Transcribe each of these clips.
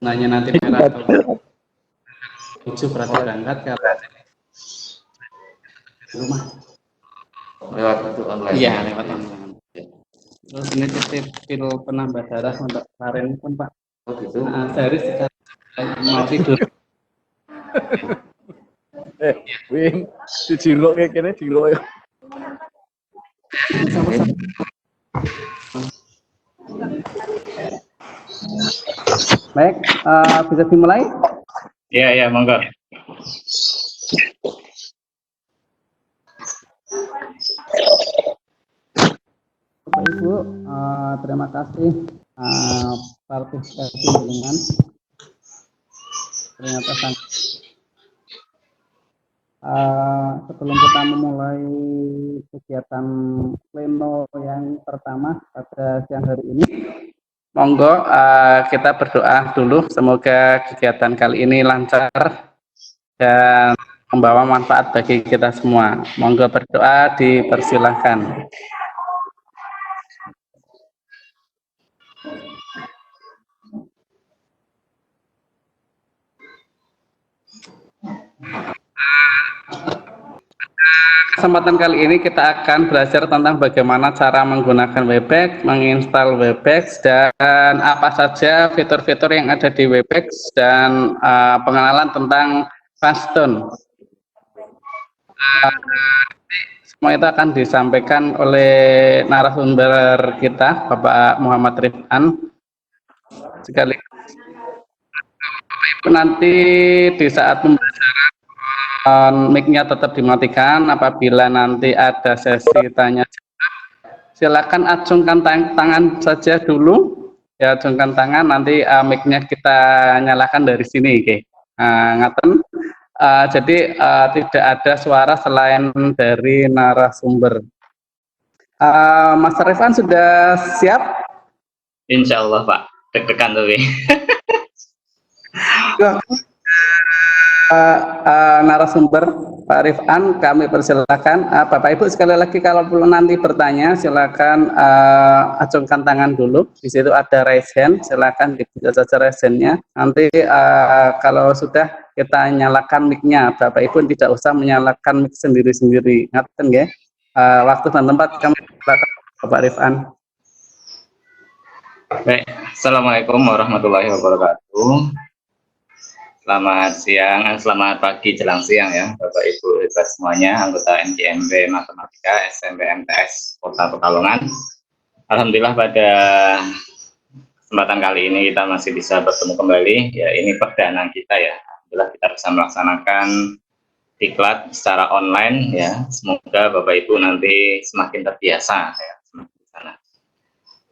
Nanya nanti merah atau hijau berarti berangkat ke rumah. Lewat itu online. Iya, lewat online. Terus ini titip pil penambah darah untuk kemarin pun Pak. Oh gitu. Nah, sehari mau tidur. Win, dijiluk kayak gini, dijiluk ya. Baik, bisa dimulai? Iya, monggo. Bapak Ibu, terima kasih partisipasi dengan ternyata sebelum kita memulai kegiatan pleno yang pertama pada siang hari ini, monggo kita berdoa dulu, semoga kegiatan kali ini lancar dan membawa manfaat bagi kita semua. Monggo berdoa, dipersilahkan. Kesempatan kali ini kita akan belajar tentang bagaimana cara menggunakan Webex, menginstal Webex, dan apa saja fitur-fitur yang ada di Webex, dan pengenalan tentang Fastone. Semua itu akan disampaikan oleh narasumber kita, Bapak Muhammad Rifan. Sekaligus nanti di saat pembelajaran mic-nya tetap dimatikan. Apabila nanti ada sesi tanya jawab, silakan acungkan tangan saja dulu ya, acungkan tangan, nanti mic-nya kita nyalakan dari sini, oke. Ngaten. Jadi tidak ada suara selain dari narasumber. Mas Rifan sudah siap? Insya Allah Pak, deg-degan tapi. Narasumber Pak Rifan, kami persilakan. Bapak Ibu sekali lagi kalau perlu nanti bertanya, silakan acungkan tangan dulu. Di situ ada raise hand, silakan dibuka saja raise hand-nya. Nanti kalau sudah kita nyalakan mic-nya, Bapak Ibu tidak usah menyalakan mic sendiri-sendiri. Ngaten nggih. Waktu dan tempat kami silakan Bapak Rifan. Baik, Assalamualaikum warahmatullahi wabarakatuh. Selamat siang, selamat pagi jelang siang ya Bapak Ibu hebat semuanya, anggota MGMB Matematika SMP MTS Kota Pekalongan. Alhamdulillah pada kesempatan kali ini kita masih bisa bertemu kembali. Ya, ini perdana kita ya. Alhamdulillah kita bisa melaksanakan diklat secara online ya. Semoga Bapak Ibu nanti semakin terbiasa ya, semakin di sana.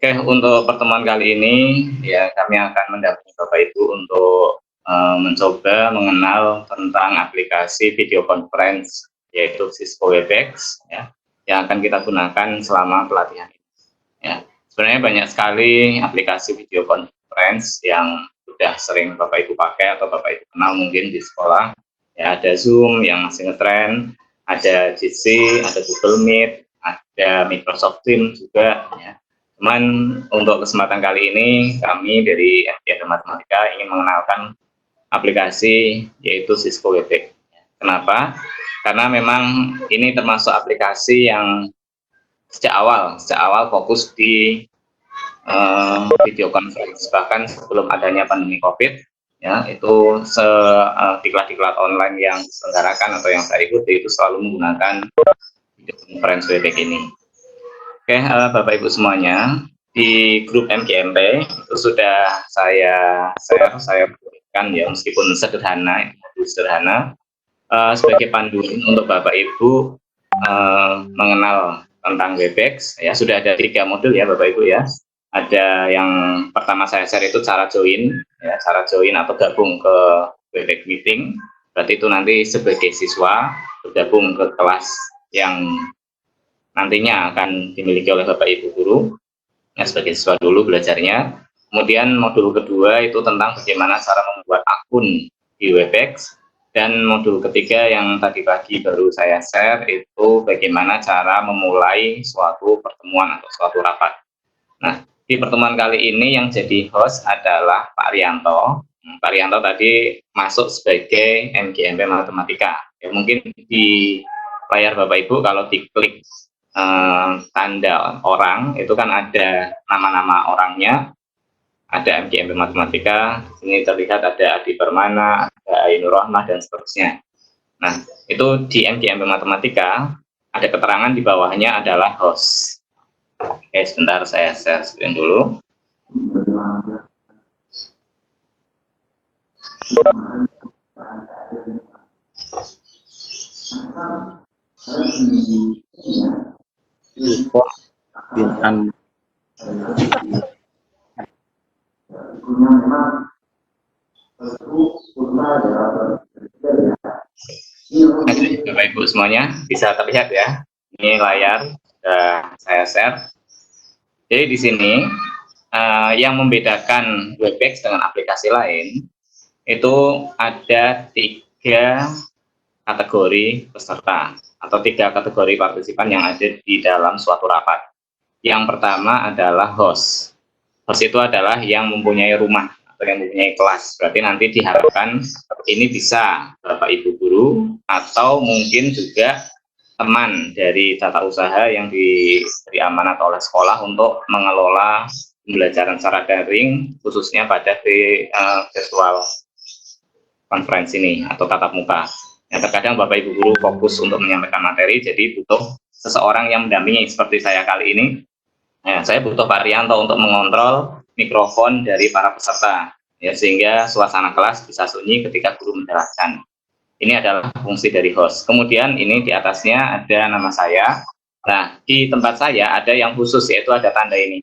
Oke, untuk pertemuan kali ini ya kami akan mendampingi Bapak Ibu untuk mencoba mengenal tentang aplikasi video conference yaitu Cisco Webex ya, yang akan kita gunakan selama pelatihan ini. Ya, sebenarnya banyak sekali aplikasi video conference yang sudah sering Bapak Ibu pakai atau Bapak Ibu kenal mungkin di sekolah. Ya, ada Zoom yang masih ngetren, ada Jitsi, ada Google Meet, ada Microsoft Teams juga. Ya. Cuman untuk kesempatan kali ini kami dari MGMB Matematika ingin mengenalkan aplikasi yaitu Cisco Webex. Kenapa? Karena memang ini termasuk aplikasi yang sejak awal fokus di video conference, bahkan sebelum adanya pandemi COVID ya, itu diklat-diklat online yang diselenggarakan atau yang saya ikuti itu selalu menggunakan video conference Webex ini. Oke, Bapak Ibu semuanya, di grup MGMB itu sudah saya berikan ya, meskipun sederhana sebagai panduan untuk Bapak Ibu mengenal tentang Webex ya. Sudah ada 3 modul ya Bapak Ibu ya. Ada yang pertama saya share itu cara join ya, cara join atau gabung ke Webex meeting. Berarti itu nanti sebagai siswa bergabung ke kelas yang nantinya akan dimiliki oleh Bapak Ibu guru ya, sebagai siswa dulu belajarnya. Kemudian modul kedua itu tentang bagaimana cara membuat akun di Webex, dan modul ketiga yang tadi pagi baru saya share itu bagaimana cara memulai suatu pertemuan atau suatu rapat. Nah, di pertemuan kali ini yang jadi host adalah Pak Rianto. Pak Rianto tadi masuk sebagai MGMP Matematika. Ya, mungkin di layar Bapak Ibu kalau diklik tanda orang itu kan ada nama-nama orangnya, ada MGMP Matematika. Ini terlihat ada Adi Permana, ada Ainur Rahmah dan seterusnya. Nah, itu di MGMP Matematika ada keterangan di bawahnya adalah host. Oke, sebentar saya share screen dulu. Bintan. Bapak Ibu semuanya bisa terlihat ya. Ini layar sudah saya share. Jadi di sini yang membedakan Webex dengan aplikasi lain itu ada 3 kategori peserta atau 3 kategori partisipan yang ada di dalam suatu rapat. Yang pertama adalah host. Host itu adalah yang mempunyai rumah atau yang mempunyai kelas. Berarti nanti diharapkan ini bisa Bapak Ibu guru atau mungkin juga teman dari tata usaha yang diberi amanat oleh sekolah untuk mengelola pembelajaran secara daring, khususnya pada virtual conference ini atau tatap muka. Yang terkadang Bapak Ibu guru fokus untuk menyampaikan materi, jadi butuh seseorang yang mendampingi seperti saya kali ini. Saya butuh Pak Rianto untuk mengontrol mikrofon dari para peserta, ya, sehingga suasana kelas bisa sunyi ketika guru menjelaskan. Ini adalah fungsi dari host. Kemudian ini di atasnya ada nama saya. Nah, di tempat saya ada yang khusus, yaitu ada tanda ini.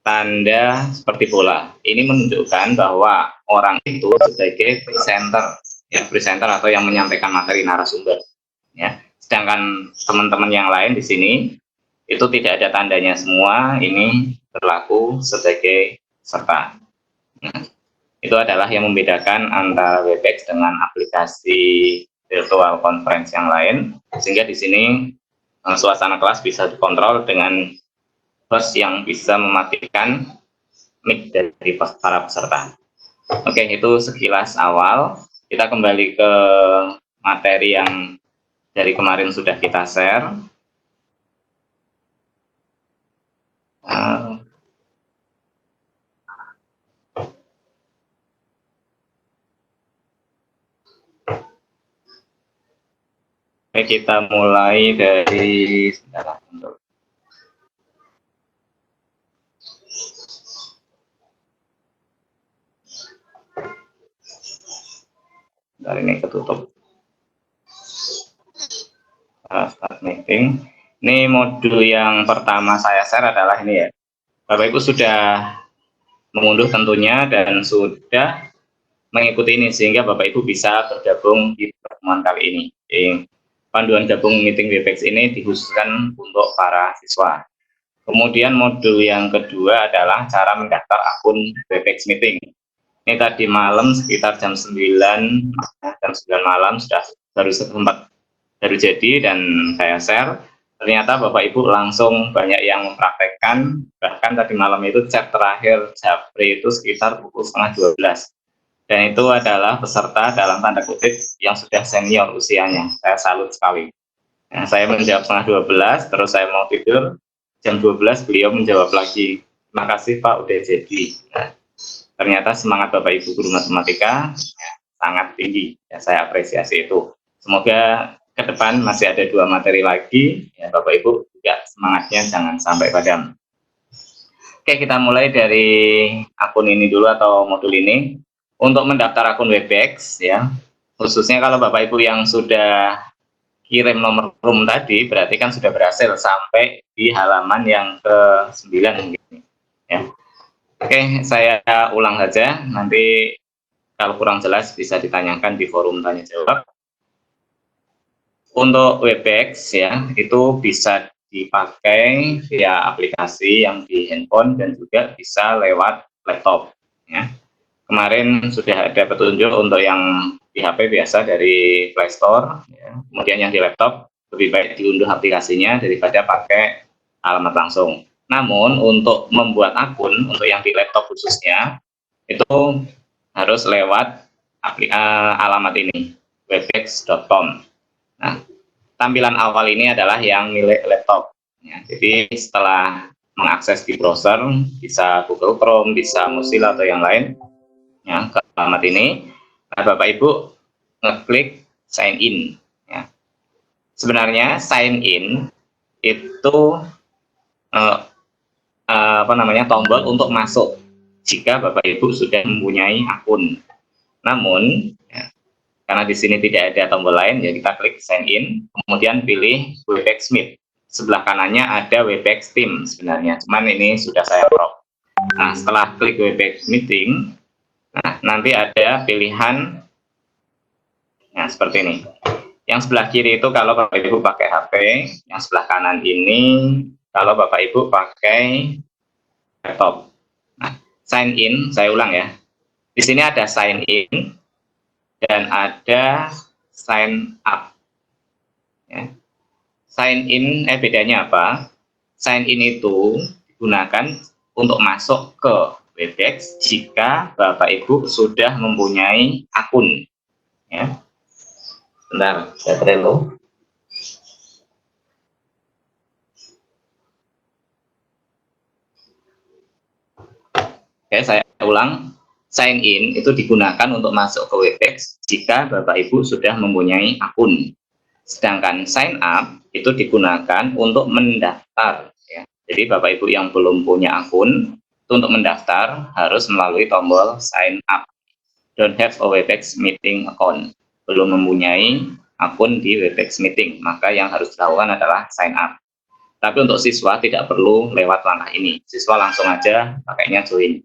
Tanda seperti bola. Ini menunjukkan bahwa orang itu sebagai presenter, ya, presenter atau yang menyampaikan materi narasumber. Ya. Sedangkan teman-teman yang lain di sini itu tidak ada tandanya semua. Ini berlaku sebagai peserta. Itu adalah yang membedakan antara Webex dengan aplikasi virtual conference yang lain, sehingga di sini suasana kelas bisa dikontrol dengan host yang bisa mematikan mic dari para peserta. Oke, itu sekilas awal. Kita kembali ke materi yang dari kemarin sudah kita share. Oke, kita mulai dari sebentar, ini ketutup. Start meeting. Ini modul yang pertama saya share adalah ini ya. Bapak Ibu sudah mengunduh tentunya dan sudah mengikuti ini, sehingga Bapak Ibu bisa bergabung di pertemuan kali ini. Jadi, panduan gabung meeting Webex ini dikhususkan untuk para siswa. Kemudian modul yang kedua adalah cara mendaftar akun Webex meeting. Ini tadi malam sekitar jam 9 malam sudah baru jadi dan saya share. Ternyata Bapak Ibu langsung banyak yang mempraktekkan, bahkan tadi malam itu chat terakhir Japri itu sekitar pukul 11:30. Dan itu adalah peserta dalam tanda kutip yang sudah senior usianya. Saya salut sekali. Nah, saya menjawab 11:30, terus saya mau tidur, jam 12 beliau menjawab lagi, terima kasih Pak udah jadi. Nah, ternyata semangat Bapak Ibu guru matematika ya, sangat tinggi. Ya, saya apresiasi itu. Semoga ke depan masih ada 2 materi lagi. Ya, Bapak Ibu juga semangatnya jangan sampai padam. Oke, kita mulai dari akun ini dulu atau modul ini. Untuk mendaftar akun Webex, ya, khususnya kalau Bapak Ibu yang sudah kirim nomor room tadi, berarti kan sudah berhasil sampai di halaman yang ke-9 mungkin. Ya. Oke, saya ulang saja. Nanti kalau kurang jelas bisa ditanyakan di forum tanya jawab. Untuk Webex, ya, itu bisa dipakai via aplikasi yang di handphone dan juga bisa lewat laptop. Ya. Kemarin sudah ada petunjuk untuk yang di HP biasa dari Play Store, ya. Kemudian yang di laptop lebih baik diunduh aplikasinya daripada pakai alamat langsung. Namun untuk membuat akun untuk yang di laptop khususnya itu harus lewat alamat ini, webex.com. Nah, tampilan awal ini adalah yang milik laptop. Ya, jadi setelah mengakses di browser, bisa Google Chrome, bisa Mozilla atau yang lain, ya, ke alamat ini, Bapak Ibu ngeklik sign in. Ya. Sebenarnya sign in itu tombol untuk masuk jika Bapak Ibu sudah mempunyai akun. Namun ya, karena di sini tidak ada tombol lain, ya kita klik sign in, kemudian pilih Webex Meet. Sebelah kanannya ada Webex Team sebenarnya, cuman ini sudah saya crop. Nah, setelah klik Webex Meeting, nah, nanti ada pilihan nah, seperti ini. Yang sebelah kiri itu kalau Bapak Ibu pakai HP, yang sebelah kanan ini kalau Bapak Ibu pakai laptop. Nah, sign in, saya ulang ya. Di sini ada sign in dan ada sign up. Ya. Sign in, bedanya apa? Sign in itu digunakan untuk masuk ke Webex jika Bapak Ibu sudah mempunyai akun. Ya. Bentar, saya Trello. Oke, saya ulang. Sign in itu digunakan untuk masuk ke Webex jika Bapak Ibu sudah mempunyai akun. Sedangkan sign up itu digunakan untuk mendaftar. Ya. Jadi Bapak Ibu yang belum punya akun, itu untuk mendaftar harus melalui tombol sign up. Don't have a Webex meeting account. Belum mempunyai akun di Webex meeting, maka yang harus dilakukan adalah sign up. Tapi untuk siswa tidak perlu lewat langkah ini. Siswa langsung aja pakainya join.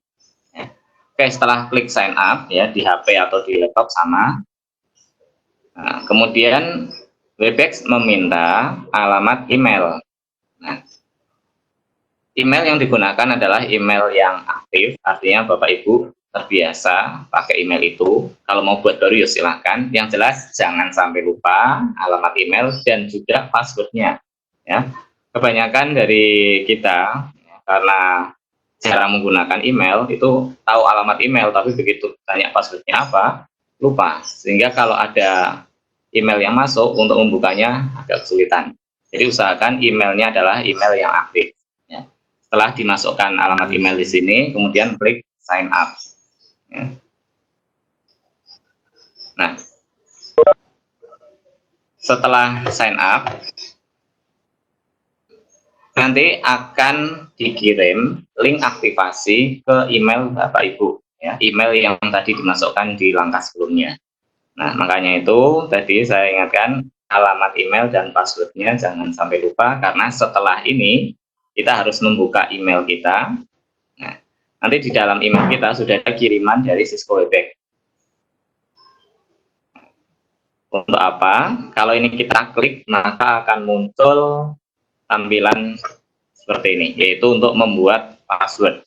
Ya. Oke, setelah klik sign up ya di HP atau di laptop sama. Nah, kemudian Webex meminta alamat email. Nah, email yang digunakan adalah email yang aktif, artinya Bapak Ibu terbiasa pakai email itu. Kalau mau buat baru ya silahkan. Yang jelas jangan sampai lupa alamat email dan juga passwordnya. Ya, kebanyakan dari kita ya, karena jarang menggunakan email itu tahu alamat email, tapi begitu tanya passwordnya apa lupa. Sehingga kalau ada email yang masuk untuk membukanya agak kesulitan. Jadi usahakan emailnya adalah email yang aktif. Ya. Setelah dimasukkan alamat email di sini, kemudian klik sign up. Ya. Nah, setelah sign up, nanti akan dikirim link aktivasi ke email Bapak Ibu. Ya, email yang tadi dimasukkan di langkah sebelumnya. Nah, makanya itu tadi saya ingatkan alamat email dan passwordnya jangan sampai lupa, karena setelah ini kita harus membuka email kita. Nah, nanti di dalam email kita sudah ada kiriman dari Cisco Webex. Untuk apa? Kalau ini kita klik, maka akan muncul tampilan seperti ini, yaitu untuk membuat password.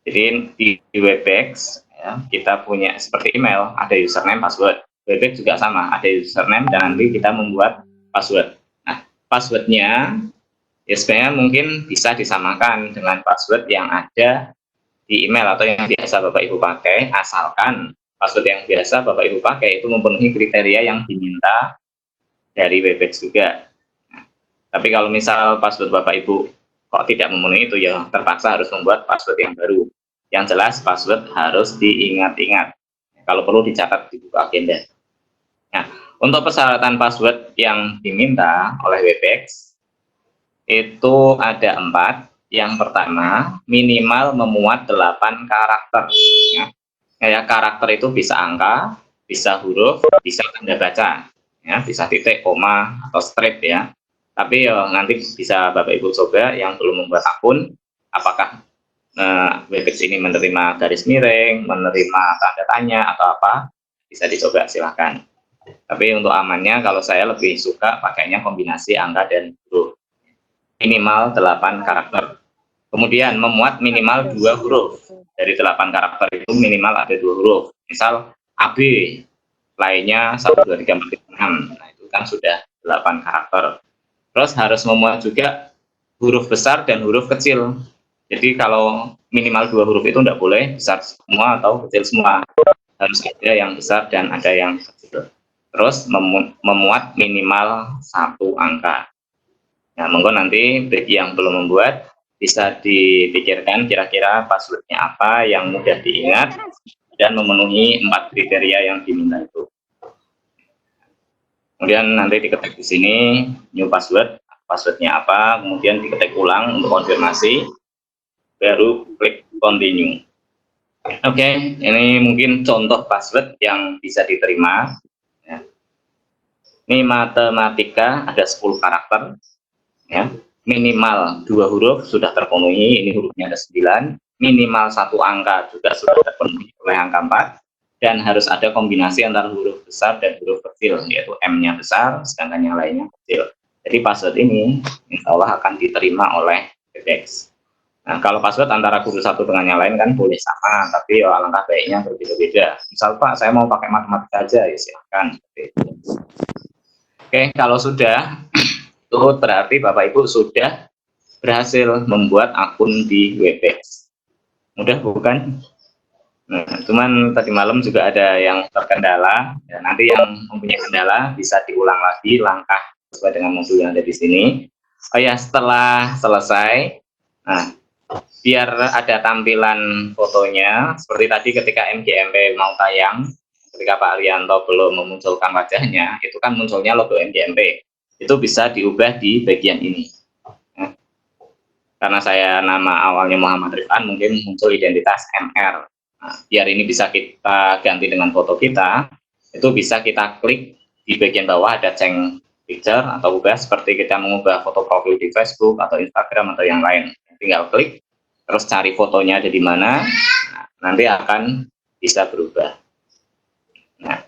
Jadi di Webex ya, kita punya seperti email, ada username, password. Webex juga sama, ada username dan nanti kita membuat password. Nah, passwordnya ya sebenarnya mungkin bisa disamakan dengan password yang ada di email atau yang biasa Bapak Ibu pakai, asalkan password yang biasa Bapak Ibu pakai itu memenuhi kriteria yang diminta dari Webex juga. Nah, tapi kalau misal password Bapak Ibu kok tidak memenuhi itu, ya terpaksa harus membuat password yang baru. Yang jelas password harus diingat-ingat. Kalau perlu dicatat di buku agenda. Nah, untuk persyaratan password yang diminta oleh Webex itu ada 4. Yang pertama, minimal memuat 8 karakter. Ya, karakter itu bisa angka, bisa huruf, bisa tanda baca, ya, bisa titik, koma, atau strip ya. Tapi nanti bisa Bapak Ibu coba yang belum membuat akun, apakah Webex ini menerima garis miring, menerima tanda tanya atau apa, bisa dicoba silahkan. Tapi untuk amannya kalau saya lebih suka pakainya kombinasi angka dan huruf. Minimal 8 karakter. Kemudian memuat minimal 2 huruf. Dari 8 karakter itu minimal ada 2 huruf. Misal AB, lainnya 1, 2, 3, 4, 5, 6. Nah itu kan sudah 8 karakter. Terus harus memuat juga huruf besar dan huruf kecil. Jadi kalau minimal 2 huruf itu tidak boleh besar semua atau kecil semua. Harus ada yang besar dan ada yang kecil. Terus memuat minimal 1 angka. Nah, monggo nanti bagi yang belum membuat bisa dipikirkan kira-kira passwordnya apa yang mudah diingat dan memenuhi 4 kriteria yang diminta itu. Kemudian nanti diketik di sini new password, passwordnya apa, kemudian diketik ulang untuk konfirmasi, baru klik continue. Oke, ini mungkin contoh password yang bisa diterima. Ya. Ini matematika ada 10 karakter, ya. Minimal 2 huruf sudah terpenuhi, ini hurufnya ada 9, minimal 1 angka juga sudah terpenuhi oleh angka 4, dan harus ada kombinasi antara huruf besar dan huruf kecil, yaitu M-nya besar, sedangkan yang lainnya kecil. Jadi password ini insya Allah akan diterima oleh Webex. Nah, kalau password antara guru satu dengan yang lain kan boleh sama, tapi ya alangkah baiknya berbeda-beda. Misal Pak, saya mau pakai matematika aja, ya silahkan. Oke, kalau sudah, itu berarti Bapak Ibu sudah berhasil membuat akun di Webex. Mudah bukan? Nah, cuman tadi malam juga ada yang terkendala, ya, nanti yang mempunyai kendala bisa diulang lagi langkah sesuai dengan modul yang ada di sini. Oh ya, setelah selesai, nah, biar ada tampilan fotonya, seperti tadi ketika MGMP mau tayang, ketika Pak Arianto belum memunculkan wajahnya, itu kan munculnya logo MGMP, itu bisa diubah di bagian ini. Ya. Karena saya nama awalnya Muhammad Rifan, mungkin muncul identitas MR. Nah, biar ini bisa kita ganti dengan foto kita, itu bisa kita klik di bagian bawah ada change picture atau ubah seperti kita mengubah foto profil di Facebook atau Instagram atau yang lain. Tinggal klik, terus cari fotonya ada di mana, nah, nanti akan bisa berubah. Nah,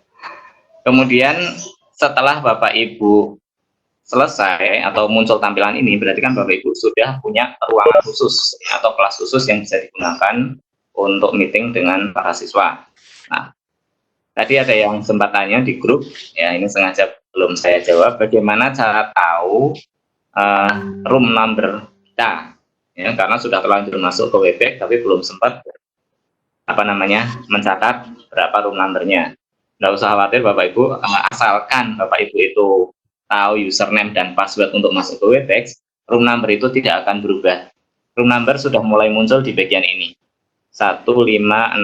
kemudian setelah Bapak Ibu selesai atau muncul tampilan ini, berarti kan Bapak Ibu sudah punya ruangan khusus atau kelas khusus yang bisa digunakan untuk meeting dengan para siswa. Nah, tadi ada yang sempat tanya di grup, ya ini sengaja belum saya jawab, bagaimana cara tahu room number kita, ya, karena sudah terlanjur masuk ke Webex tapi belum sempat mencatat berapa room numbernya. Nggak usah khawatir Bapak Ibu, asalkan Bapak Ibu itu tahu username dan password untuk masuk ke Webex, room number itu tidak akan berubah. Room number sudah mulai muncul di bagian ini. 1569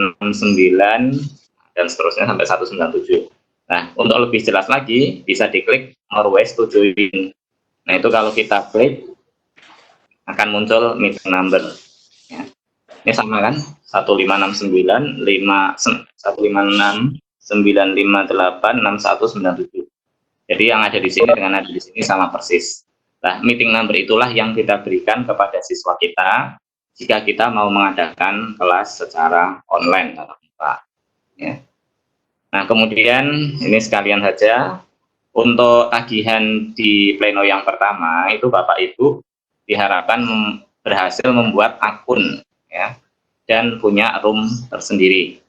dan seterusnya sampai 197. Nah, untuk lebih jelas lagi bisa diklik more ways to join. Nah, itu kalau kita klik akan muncul meeting number. Ya. Ini sama kan? 1569 9586197. Jadi yang ada di sini dengan ada di sini sama persis. Nah, meeting number itulah yang kita berikan kepada siswa kita jika kita mau mengadakan kelas secara online tatap muka. Ya. Nah, kemudian ini sekalian saja untuk tagihan di pleno yang pertama itu Bapak Ibu diharapkan berhasil membuat akun, ya, dan punya room tersendiri.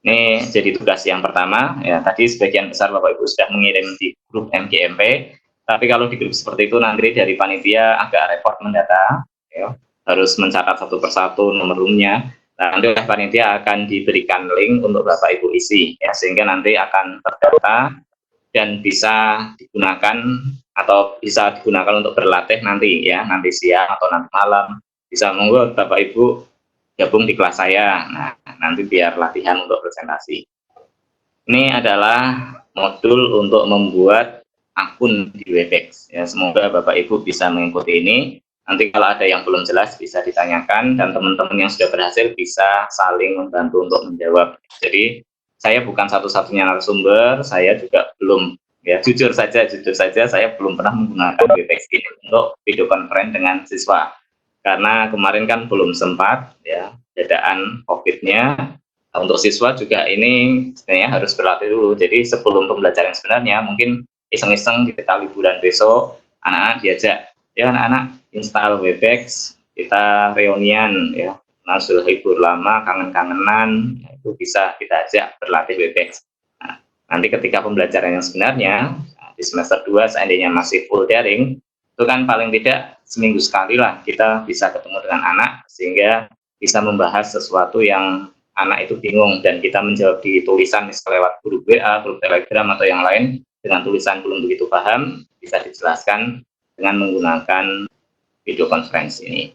Ini jadi tugas yang pertama. Ya, tadi sebagian besar Bapak Ibu sudah mengirim di grup MGMP, tapi kalau di grup seperti itu nanti dari panitia agak repot mendata, ya. Harus mencatat satu persatu nomor roomnya. Nah, nanti oleh panitia akan diberikan link untuk Bapak Ibu isi, ya, sehingga nanti akan terdata dan bisa digunakan untuk berlatih nanti, ya, nanti siang atau nanti malam. Bisa monggo Bapak Ibu gabung di kelas saya. Nah, nanti biar latihan untuk presentasi. Ini adalah modul untuk membuat akun di Webex. Ya, semoga Bapak Ibu bisa mengikuti ini. Nanti kalau ada yang belum jelas bisa ditanyakan dan teman-teman yang sudah berhasil bisa saling membantu untuk menjawab. Jadi saya bukan satu-satunya narasumber, saya juga belum, ya jujur saja saya belum pernah menggunakan Webex ini untuk video conference dengan siswa. Karena kemarin kan belum sempat, ya, dadaan COVID-nya. Untuk siswa juga ini sebenarnya harus berlatih dulu. Jadi sebelum pembelajaran sebenarnya mungkin iseng-iseng kita liburan besok, anak-anak diajak, ya anak-anak install Webex, kita reunian, ya, nah sudah libur lama, kangen-kangenan, itu bisa kita ajak berlatih Webex. Nah, nanti ketika pembelajaran yang sebenarnya, di semester 2 seandainya masih full daring, itu kan paling tidak seminggu sekali lah kita bisa ketemu dengan anak sehingga bisa membahas sesuatu yang anak itu bingung dan kita menjawab di tulisan misalnya lewat grup WA, grup Telegram atau yang lain dengan tulisan belum begitu paham bisa dijelaskan dengan menggunakan video conference ini.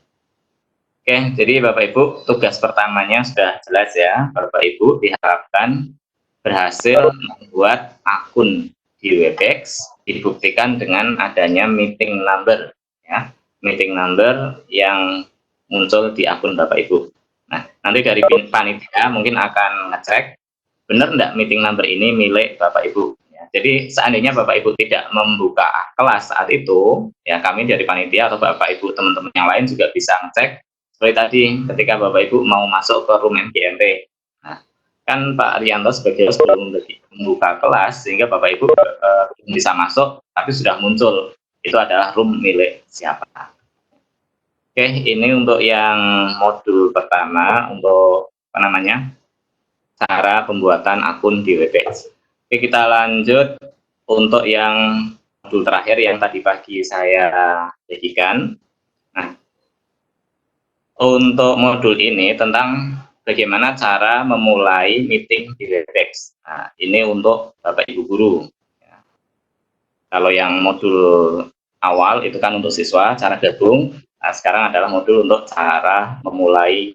Oke, jadi Bapak Ibu tugas pertamanya sudah jelas ya. Bapak Ibu diharapkan berhasil membuat akun di Webex dibuktikan dengan adanya meeting number ya, meeting number yang muncul di akun Bapak Ibu. Nah, nanti dari panitia mungkin akan ngecek benar enggak meeting number ini milik Bapak Ibu ya. Jadi seandainya Bapak Ibu tidak membuka kelas saat itu ya, kami dari panitia atau Bapak Ibu teman-teman yang lain juga bisa ngecek seperti tadi ketika Bapak Ibu mau masuk ke room MGMP. Nah, kan Pak Arianto sebagai host belum membuka kelas sehingga Bapak Ibu belum bisa masuk tapi sudah muncul itu adalah room milik siapa. Oke, ini untuk yang modul pertama untuk apa namanya cara pembuatan akun di Webex. Oke, kita lanjut untuk yang modul terakhir yang tadi pagi saya bagikan. Nah, untuk modul ini tentang bagaimana cara memulai meeting di Webex. Nah, ini untuk Bapak Ibu guru. Ya. Kalau yang modul awal itu kan untuk siswa, cara gabung. Nah, sekarang adalah modul untuk cara memulai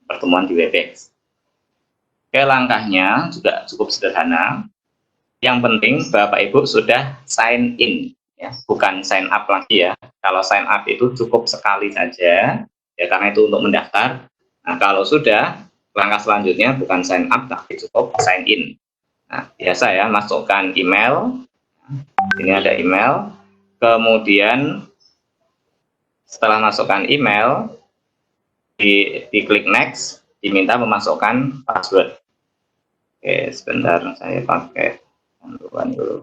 pertemuan di Webex. Oke, langkahnya juga cukup sederhana. Yang penting Bapak Ibu sudah sign in, ya, bukan sign up lagi ya. Kalau sign up itu cukup sekali saja, ya karena itu untuk mendaftar. Nah, kalau sudah, langkah selanjutnya bukan sign up tapi cukup sign in. Nah, biasa ya, masukkan email. Ini ada email. Kemudian setelah masukkan email, diklik next, diminta memasukkan password. Oke, sebentar saya pakai panduan dulu.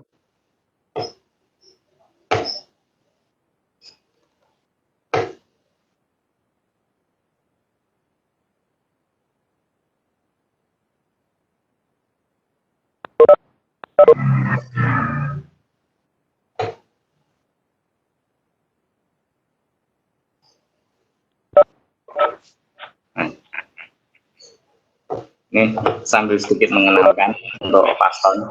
Ini sambil sedikit mengenalkan untuk Paston.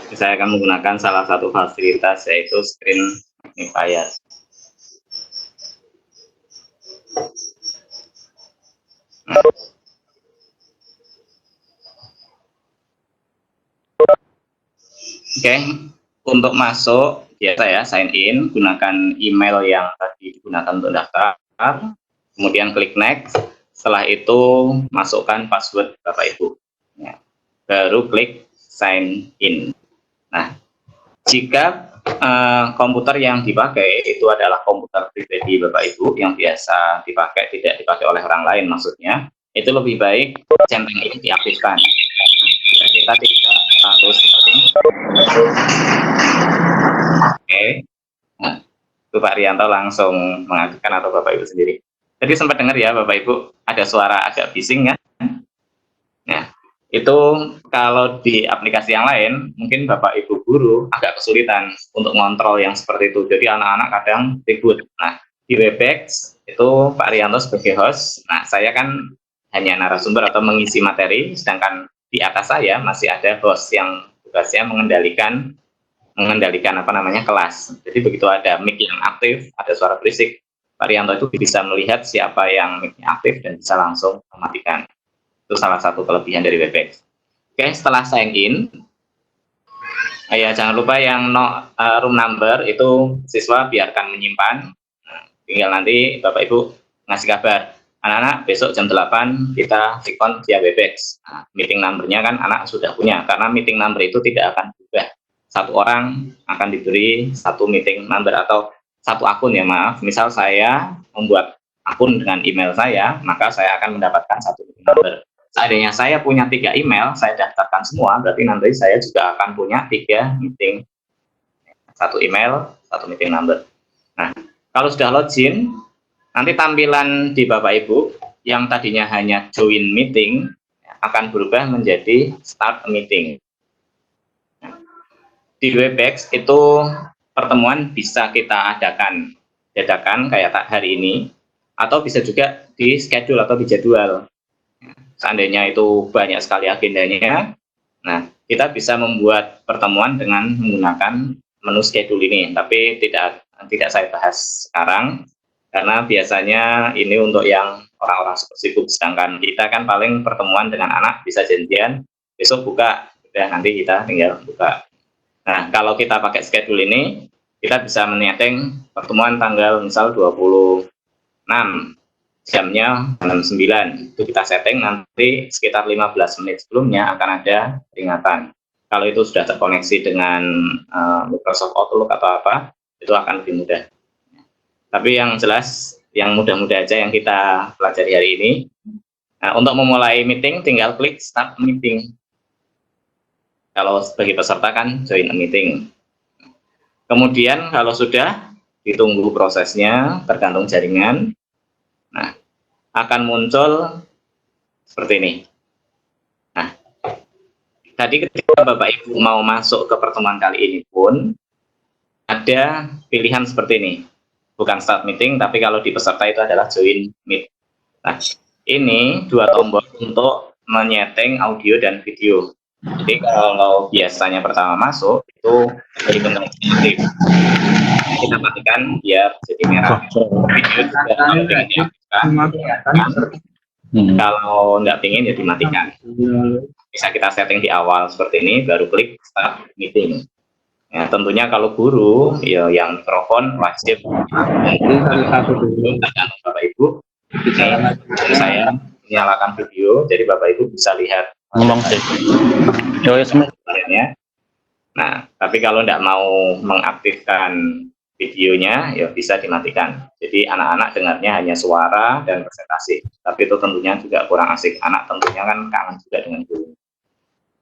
Saya akan menggunakan salah satu fasilitas yaitu screen magnifier. Nah. Oke, untuk masuk biasa ya sign in, gunakan email yang tadi digunakan untuk daftar, kemudian klik next. Setelah itu masukkan password Bapak Ibu, ya. Baru klik sign in. Nah, jika komputer yang dipakai itu adalah komputer pribadi Bapak Ibu yang biasa dipakai, tidak dipakai oleh orang lain maksudnya, itu lebih baik centang ini diaktifkan. Ya, kita tidak terlalu sering. Oke, nah, Pak Rianto langsung mengaktifkan atau Bapak Ibu sendiri. Jadi sempat dengar ya Bapak Ibu ada suara agak bising kan? Nah, itu kalau di aplikasi yang lain mungkin Bapak Ibu guru agak kesulitan untuk ngontrol yang seperti itu. Jadi anak-anak kadang ribut. Nah, di Webex itu Pak Rianto sebagai host. Nah, saya kan hanya narasumber atau mengisi materi, sedangkan di atas saya masih ada host yang tugasnya mengendalikan apa namanya kelas. Jadi begitu ada mic yang aktif, ada suara berisik, Pak Rianto itu bisa melihat siapa yang mic-nya aktif dan bisa langsung mematikan. Itu salah satu kelebihan dari Webex. Oke, setelah sign in, ya jangan lupa yang room number itu siswa biarkan menyimpan. Nah, tinggal nanti Bapak Ibu ngasih kabar, anak-anak besok jam 8 kita sikon via Webex. Nah, meeting numbernya kan anak sudah punya, karena meeting number itu tidak akan berubah. Satu orang akan diberi satu meeting number atau satu akun ya, maaf. Misal saya membuat akun dengan email saya, maka saya akan mendapatkan satu meeting number. Seandainya saya punya 3 email, saya daftarkan semua, berarti nanti saya juga akan punya 3 meeting. Satu email, satu meeting number. Nah, kalau sudah login, nanti tampilan di Bapak Ibu yang tadinya hanya join meeting akan berubah menjadi start meeting. Nah, di Webex itu pertemuan bisa kita adakan dadakan kayak hari ini, atau bisa juga di schedule atau di jadwal. Seandainya itu banyak sekali agendanya, nah kita bisa membuat pertemuan dengan menggunakan menu schedule ini, tapi tidak saya bahas sekarang karena biasanya ini untuk yang orang-orang super sibuk, sedangkan kita kan paling pertemuan dengan anak bisa janjian besok buka, udah nanti kita tinggal buka. Nah kalau kita pakai schedule ini, kita bisa menyeting pertemuan tanggal misal 26, jamnya jam 9, itu kita setting, nanti sekitar 15 menit sebelumnya akan ada peringatan. Kalau itu sudah terkoneksi dengan Microsoft Outlook atau apa, itu akan lebih mudah. Tapi yang jelas, yang mudah-mudah aja yang kita pelajari hari ini. Nah, untuk memulai meeting, tinggal klik Start Meeting. Kalau sebagai peserta kan join a meeting. Kemudian kalau sudah, ditunggu prosesnya, tergantung jaringan. Nah, akan muncul seperti ini. Nah, tadi ketika Bapak Ibu mau masuk ke pertemuan kali ini pun, ada pilihan seperti ini. Bukan start meeting, tapi kalau di peserta itu adalah join meet. Nah, ini dua tombol untuk menyeting audio dan video. Jadi kalau biasanya pertama masuk, itu jadi tombol aktif. Kita matikan biar jadi merah. Video juga kalau ingin diaktifkan, kalau nggak ingin ya dimatikan. Bisa kita setting di awal seperti ini, baru klik start meeting. Ya, tentunya kalau guru ya yang mikrofon wajib tergantung Bapak Ibu. Ini saya nyalakan video, jadi Bapak Ibu bisa lihat ngomong sebenarnya. Nah, tapi kalau tidak mau mengaktifkan videonya, ya bisa dimatikan. Jadi anak-anak dengarnya hanya suara dan presentasi. Tapi itu tentunya juga kurang asik. Anak tentunya kan kangen juga dengan guru.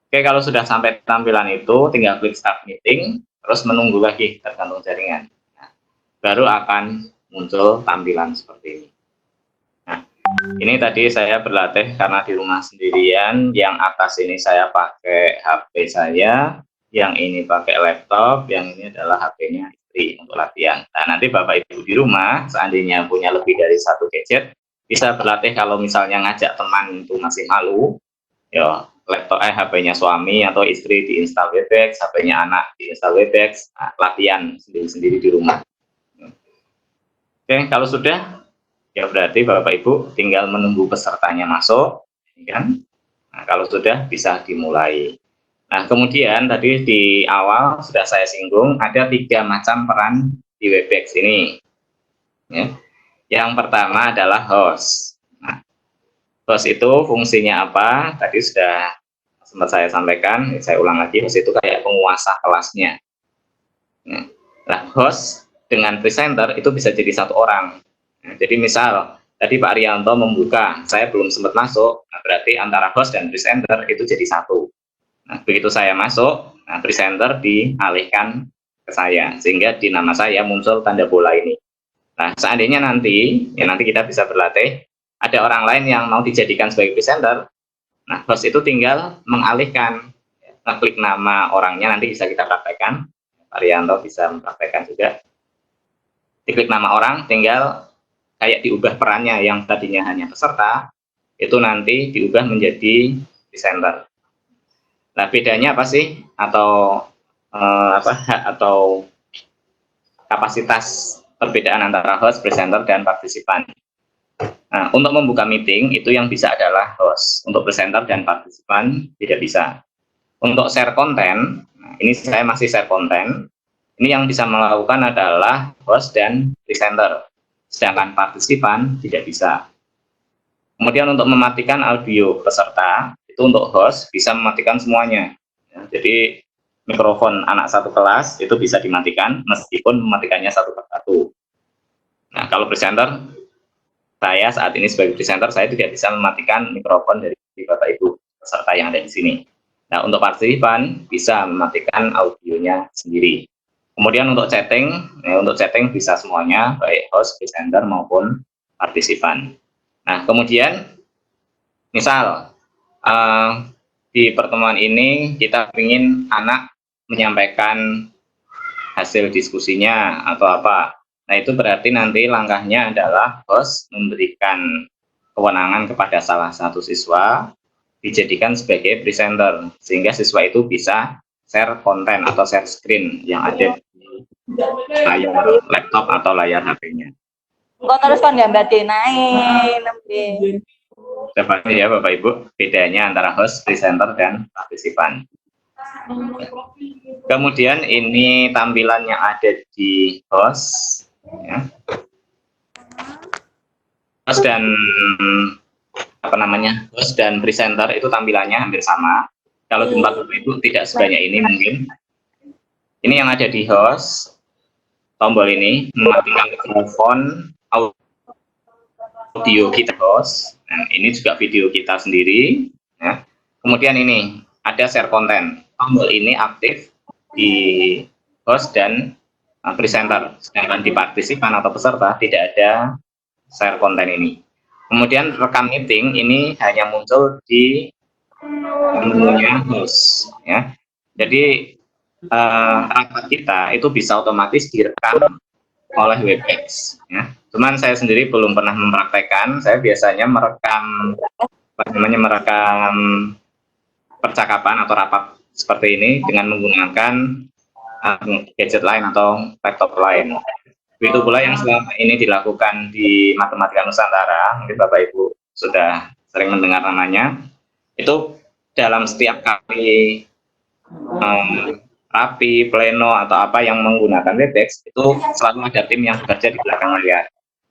Oke, kalau sudah sampai tampilan itu, tinggal klik Start Meeting, terus menunggu lagi tergantung jaringan. Nah, baru akan muncul tampilan seperti ini. Nah, ini tadi saya berlatih karena di rumah sendirian, yang atas ini saya pakai HP saya, yang ini pakai laptop, yang ini adalah HP-nya istri untuk latihan. Nah, nanti Bapak Ibu di rumah, seandainya punya lebih dari satu gadget, bisa berlatih kalau misalnya ngajak teman itu masih malu, ya laptop HP-nya suami atau istri diinstal Webex, HP-nya anak diinstal Webex, nah, latihan sendiri-sendiri di rumah. Oke, kalau sudah, ya berarti Bapak Ibu tinggal menunggu pesertanya masuk, kan? Nah, kalau sudah bisa dimulai. Nah, kemudian tadi di awal sudah saya singgung ada 3 macam peran di Webex ini. Ya. Yang pertama adalah host. Nah, host itu fungsinya apa? Tadi sudah sempat saya sampaikan, saya ulang lagi, host itu kayak penguasa kelasnya. Nah, host dengan presenter itu bisa jadi satu orang. Nah, jadi misal, tadi Pak Arianto membuka, saya belum sempat masuk, nah berarti antara host dan presenter itu jadi satu. Nah, begitu saya masuk, nah presenter dialihkan ke saya, sehingga di nama saya muncul tanda bola ini. Nah, seandainya nanti, ya nanti kita bisa berlatih, ada orang lain yang mau dijadikan sebagai presenter, nah, host itu tinggal mengalihkan, ngeklik nama orangnya, nanti bisa kita praktekkan, Pak Rianto bisa mempraktekkan juga. Diklik nama orang, tinggal kayak diubah perannya yang tadinya hanya peserta, itu nanti diubah menjadi presenter. Nah, bedanya apa sih? Atau atau kapasitas perbedaan antara host, presenter, dan partisipan. Nah, untuk membuka meeting itu yang bisa adalah host. Untuk presenter dan partisipan tidak bisa. Untuk share konten, nah ini saya masih share konten. Ini yang bisa melakukan adalah host dan presenter. Sedangkan partisipan tidak bisa. Kemudian untuk mematikan audio peserta, itu untuk host bisa mematikan semuanya. Ya, jadi mikrofon anak satu kelas itu bisa dimatikan meskipun mematikannya satu persatu. Nah, kalau presenter, saya saat ini sebagai presenter, saya tidak bisa mematikan mikrofon dari Bapak Ibu peserta yang ada di sini. Nah, untuk partisipan bisa mematikan audionya sendiri. Kemudian untuk chatting bisa semuanya, baik host, presenter maupun partisipan. Nah, kemudian misal di pertemuan ini kita ingin anak menyampaikan hasil diskusinya atau apa. Nah, itu berarti nanti langkahnya adalah host memberikan kewenangan kepada salah satu siswa dijadikan sebagai presenter, sehingga siswa itu bisa share konten atau share screen yang ada di layar laptop atau layar HP-nya. Kok terus kan gambar naik nembe. Seperti ya Bapak Ibu, bedanya antara host, presenter, dan partisipan. Kemudian ini tampilan yang ada di host, ya. Host dan host dan presenter itu tampilannya hampir sama. Kalau di tempat Bapak Ibu tidak sebanyak ini mungkin. Ini yang ada di host, tombol ini mematikan mikrofon, audio kita host, dan ini juga video kita sendiri. Ya. Kemudian ini ada share konten, tombol ini aktif di host dan presenter, sedangkan di partisipan atau peserta tidak ada share konten ini. Kemudian rekam meeting ini hanya muncul di menunya host, ya. Jadi rapat kita itu bisa otomatis direkam oleh Webex, ya. Cuman saya sendiri belum pernah mempraktekkan. Saya biasanya merekam percakapan atau rapat seperti ini dengan menggunakan gadget lain atau laptop lain. Begitu pula yang selama ini dilakukan di Matematika Nusantara, mungkin Bapak Ibu sudah sering mendengar namanya. Itu dalam setiap kali rapi, pleno atau apa yang menggunakan Webex, itu selalu ada tim yang bekerja di belakang layar.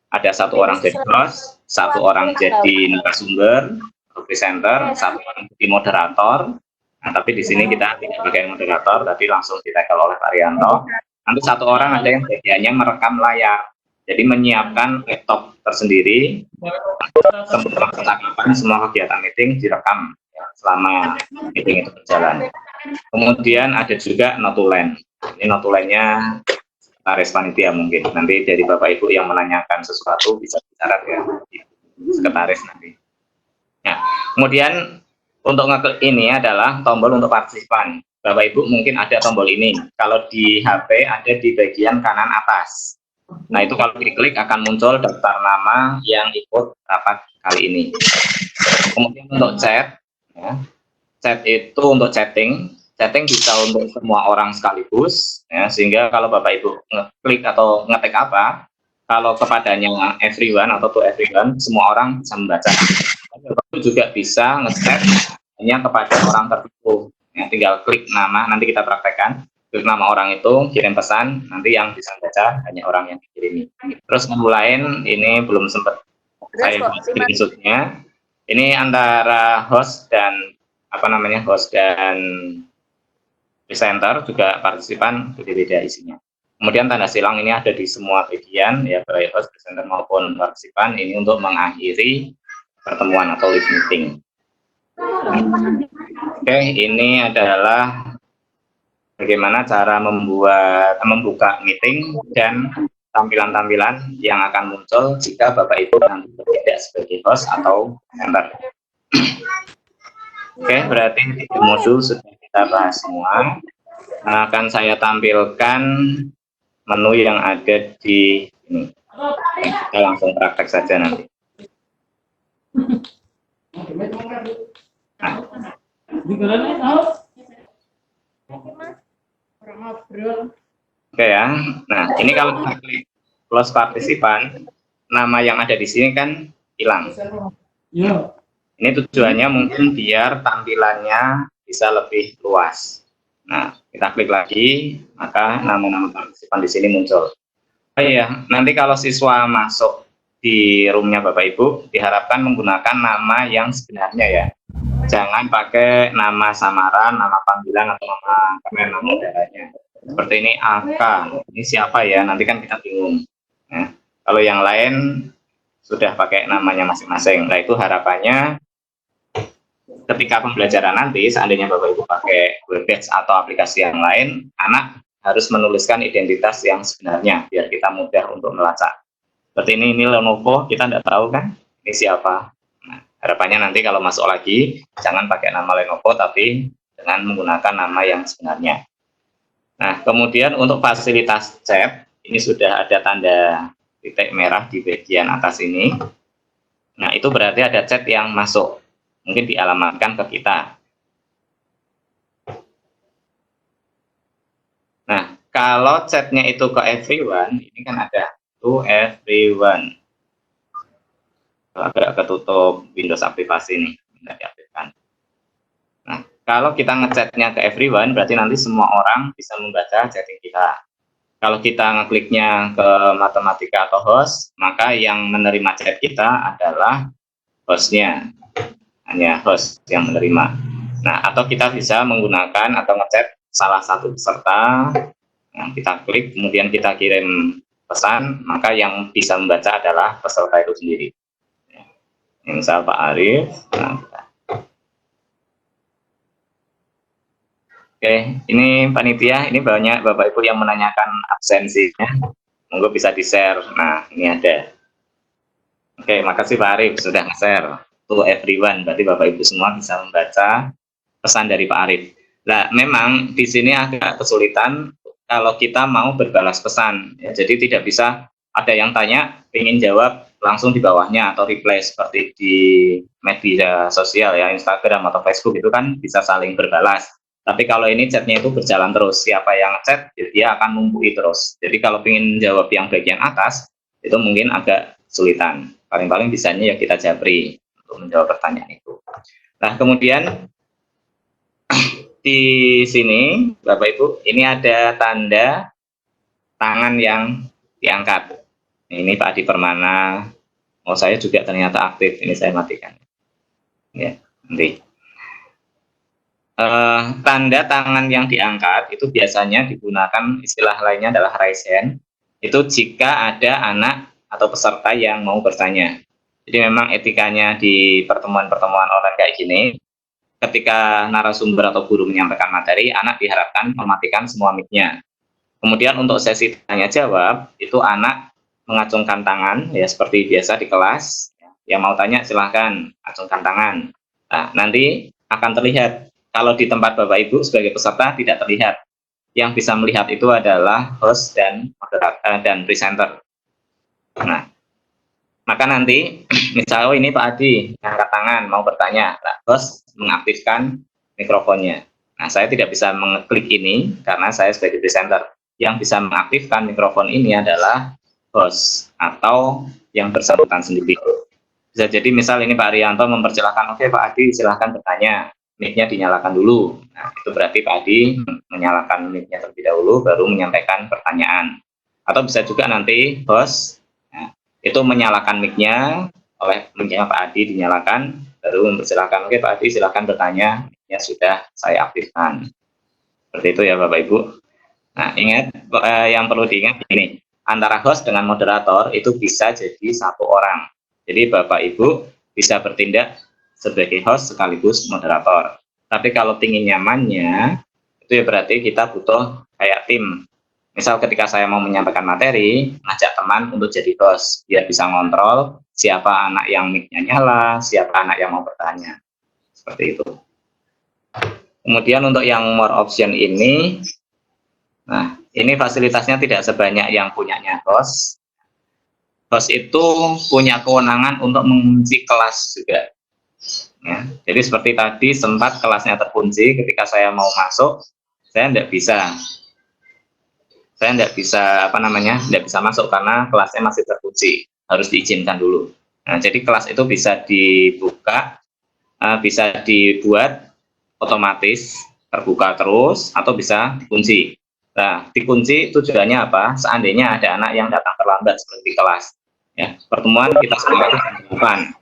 Ada satu orang jadi host, satu orang jadi narasumber, presenter, satu orang jadi moderator. Nah, tapi di sini kita tidak pakai moderator, tapi langsung di-tackle oleh Pak Rianto. Nanti satu orang ada yang bagiannya merekam layar, jadi menyiapkan laptop tersendiri, semua percakapan, semua kegiatan meeting direkam ya, selama meeting itu berjalan. Kemudian ada juga notulen. Ini notulennya sekretaris panitia mungkin. Nanti dari Bapak Ibu yang menanyakan sesuatu bisa bicara ya sekretaris nanti. Nah, kemudian untuk ngeklik ini adalah tombol untuk partisipan. Bapak Ibu mungkin ada tombol ini. Kalau di HP ada di bagian kanan atas. Nah, itu kalau diklik akan muncul daftar nama yang ikut rapat kali ini. Kemudian untuk chat, ya, chat itu untuk chatting bisa untuk semua orang sekaligus, ya, sehingga kalau Bapak Ibu ngeklik atau ngetik apa, kalau kepadanya everyone atau to everyone, semua orang bisa membaca. Bapak Ibu juga bisa nge-chat hanya kepada orang tertentu, ya, tinggal klik nama, nanti kita praktekkan, klik nama orang itu, kirim pesan, nanti yang bisa baca hanya orang yang dikirimi. Terus menu lain, ini belum sempat saya buat screenshotnya. Ini antara host dan host dan presenter juga partisipan beda-beda isinya. Kemudian tanda silang ini ada di semua bagian, ya baik host, presenter maupun partisipan. Ini untuk mengakhiri pertemuan atau live meeting. Oke, ini adalah bagaimana cara membuka meeting dan tampilan-tampilan yang akan muncul jika Bapak Ibu nanti bertindak sebagai host atau presenter. Oke, berarti video modul sudah kita bahas semua. Nah, akan saya tampilkan menu yang ada di ini. Kita langsung praktek saja nanti. Nah. Oke ya. Nah, ini kalau kita klik close partisipan, nama yang ada di sini kan hilang. Ini tujuannya mungkin biar tampilannya bisa lebih luas. Nah, kita klik lagi, maka nama-nama partisipan di sini muncul. Oh iya, nanti kalau siswa masuk di roomnya Bapak Ibu, diharapkan menggunakan nama yang sebenarnya ya. Jangan pakai nama samaran, nama panggilan, atau nama keren, nama udaranya. Seperti ini AK, ini siapa ya? Nanti kan kita bingung. Nah, kalau yang lain sudah pakai namanya masing-masing. Nah, itu harapannya ketika pembelajaran nanti, seandainya Bapak Ibu pakai Webex atau aplikasi yang lain, anak harus menuliskan identitas yang sebenarnya, biar kita mudah untuk melacak. Seperti ini Lenovo, kita tidak tahu kan, ini siapa. Nah, harapannya nanti kalau masuk lagi, jangan pakai nama Lenovo, tapi dengan menggunakan nama yang sebenarnya. Nah, kemudian untuk fasilitas chat, ini sudah ada tanda titik merah di bagian atas ini. Nah, itu berarti ada chat yang masuk, mungkin dialamatkan ke kita. Nah, kalau chatnya itu ke everyone, ini kan ada to everyone. Agak ketutup Windows aplikasi ini, tidak diaktifkan. Nah, kalau kita ngechatnya ke everyone, berarti nanti semua orang bisa membaca chatting kita. Kalau kita ngekliknya ke matematika atau host, maka yang menerima chat kita adalah hostnya, hanya host yang menerima. Nah, atau kita bisa menggunakan atau ngechat salah satu peserta, yang kita klik, kemudian kita kirim pesan, maka yang bisa membaca adalah peserta itu sendiri. Misal Pak Arif. Nah, oke, ini panitia, ini banyak Bapak Ibu yang menanyakan absensinya. Monggo bisa di-share. Nah, ini ada. Oke, makasih Pak Arif sudah nge-share to everyone. Berarti Bapak Ibu semua bisa membaca pesan dari Pak Arif. Nah, memang di sini agak kesulitan kalau kita mau berbalas pesan. Ya, jadi tidak bisa ada yang tanya, ingin jawab langsung di bawahnya atau reply seperti di media sosial ya, Instagram atau Facebook itu kan bisa saling berbalas. Tapi kalau ini chatnya itu berjalan terus, siapa yang chat dia akan numpuki terus. Jadi kalau ingin jawab yang bagian atas itu mungkin agak kesulitan. Paling-paling bisanya ya kita japri untuk menjawab pertanyaan itu. Nah, kemudian di sini Bapak Ibu, ini ada tanda tangan yang diangkat. Ini Pak Adi Permana. Oh, saya juga ternyata aktif. Ini saya matikan. Ya, nanti. Tanda tangan yang diangkat itu biasanya digunakan istilah lainnya adalah raise hand. Itu jika ada anak atau peserta yang mau bertanya. Jadi memang etikanya di pertemuan-pertemuan online kayak gini, ketika narasumber atau guru menyampaikan materi, anak diharapkan mematikan semua mic-nya. Kemudian untuk sesi tanya jawab, itu anak mengacungkan tangan, ya seperti biasa di kelas. Yang mau tanya silahkan acungkan tangan. Nah, nanti akan terlihat. Kalau di tempat Bapak Ibu sebagai peserta tidak terlihat. Yang bisa melihat itu adalah host dan presenter. Nah, maka nanti misalnya ini Pak Adi angkat tangan mau bertanya, nah, host mengaktifkan mikrofonnya. Nah, saya tidak bisa mengeklik ini karena saya sebagai presenter. Yang bisa mengaktifkan mikrofon ini adalah host atau yang bersangkutan sendiri. Bisa jadi misal ini Pak Arianto mempersilahkan, oke Pak Adi silahkan bertanya, mic-nya dinyalakan dulu. Nah, itu berarti Pak Adi menyalakan mic-nya terlebih dahulu baru menyampaikan pertanyaan. Atau bisa juga nanti host itu menyalakan mic-nya, oleh mic-nya Pak Adi dinyalakan, baru mempersilahkan, oke Pak Adi silahkan bertanya, mic-nya sudah saya aktifkan. Seperti itu ya Bapak Ibu. Nah, ingat, yang perlu diingat ini, antara host dengan moderator itu bisa jadi satu orang. Jadi Bapak Ibu bisa bertindak sebagai host sekaligus moderator. Tapi kalau ingin nyamannya, itu ya berarti kita butuh kayak tim. Misal ketika saya mau menyampaikan materi, ngajak teman untuk jadi host, biar bisa ngontrol siapa anak yang mic-nya nyala, siapa anak yang mau bertanya. Seperti itu. Kemudian untuk yang more option ini, nah ini fasilitasnya tidak sebanyak yang punyanya host. Host itu punya kewenangan untuk mengunci kelas juga. Ya, jadi seperti tadi sempat kelasnya terkunci ketika saya mau masuk, saya tidak bisa masuk karena kelasnya masih terkunci, harus diizinkan dulu. Nah, jadi kelas itu bisa dibuka, bisa dibuat otomatis terbuka terus atau bisa dikunci. Nah, dikunci tujuannya apa? Seandainya ada anak yang datang terlambat seperti kelas, ya pertemuan kita sebentar jam 8.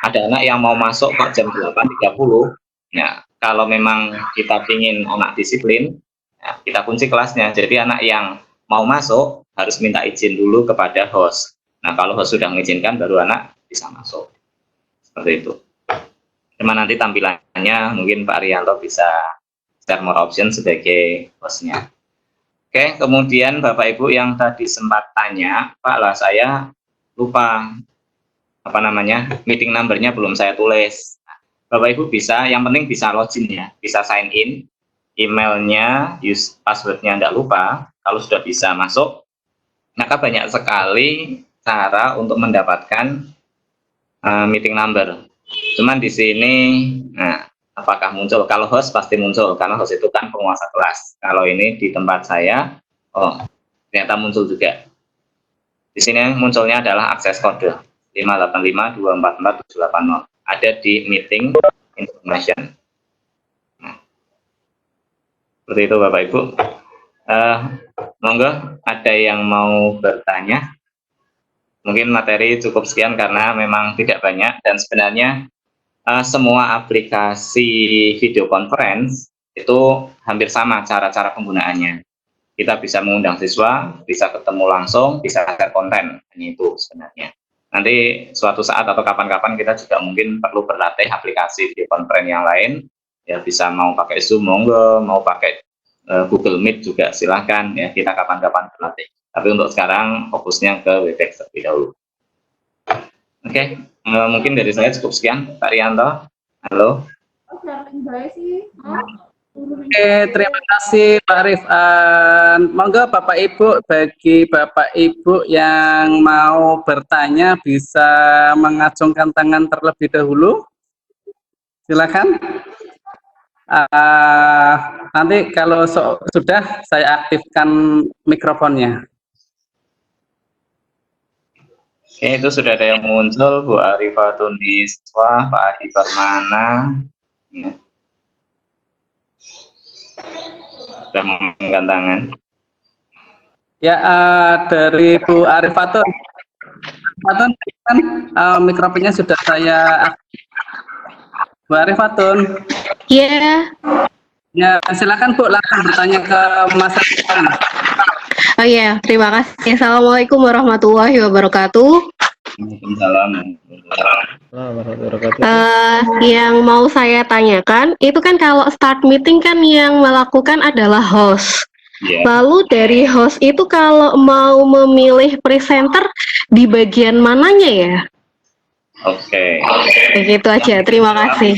Ada anak yang mau masuk kok jam 8.30. Ya, kalau memang kita ingin anak disiplin, ya, kita kunci kelasnya. Jadi anak yang mau masuk harus minta izin dulu kepada host. Nah, kalau host sudah mengizinkan, baru anak bisa masuk. Seperti itu. Cuma nanti tampilannya mungkin Pak Arianto bisa share more option sebagai hostnya. Oke, kemudian Bapak Ibu yang tadi sempat tanya, Pak lah saya lupa meeting numbernya belum saya tulis. Bapak Ibu bisa, yang penting bisa login ya, bisa sign in. emailnya, passwordnya tidak lupa, kalau sudah bisa masuk, maka banyak sekali cara untuk mendapatkan meeting number. Cuman di sini, nah, apakah muncul? Kalau host pasti muncul, karena host itu kan penguasa kelas. Kalau ini di tempat saya, oh ternyata muncul juga. Di sini munculnya adalah akses kode 585244780. Ada di meeting information. Nah, seperti itu Bapak Ibu. Monggo ada yang mau bertanya? Mungkin materi cukup sekian karena memang tidak banyak dan sebenarnya semua aplikasi video conference itu hampir sama cara-cara penggunaannya. Kita bisa mengundang siswa, bisa ketemu langsung, bisa share konten, ini itu sebenarnya. Nanti suatu saat atau kapan-kapan kita juga mungkin perlu berlatih aplikasi video conference yang lain, ya bisa mau pakai Zoom, monggo, mau pakai Google Meet juga silahkan, ya kita kapan-kapan berlatih. Tapi untuk sekarang fokusnya ke Webex terlebih dahulu. Oke, mungkin dari saya cukup sekian, Pak Rianto. Halo. Oke, terima kasih Pak Rifan. Monggo Bapak Ibu, bagi Bapak Ibu yang mau bertanya bisa mengacungkan tangan terlebih dahulu. Silakan. Nanti kalau sudah saya aktifkan mikrofonnya. Oke, itu sudah ada yang muncul, Bu Arifatun Niswa, Pak Adi Permana. Ya. Sudah mengangkat tangan. Ya, dari Bu Arifatun. Arifatun, kan mikrofonnya sudah saya Bu Arifatun. Iya. Ya, silakan Bu, langsung bertanya ke Mas Rifan. Oh iya, terima kasih. Assalamualaikum warahmatullahi wabarakatuh. Waalaikumsalam. Yang mau saya tanyakan, itu kan kalau start meeting kan yang melakukan adalah host. Yeah. Lalu dari host itu kalau mau memilih presenter di bagian mananya ya? Oke. Begitu aja, terima kasih.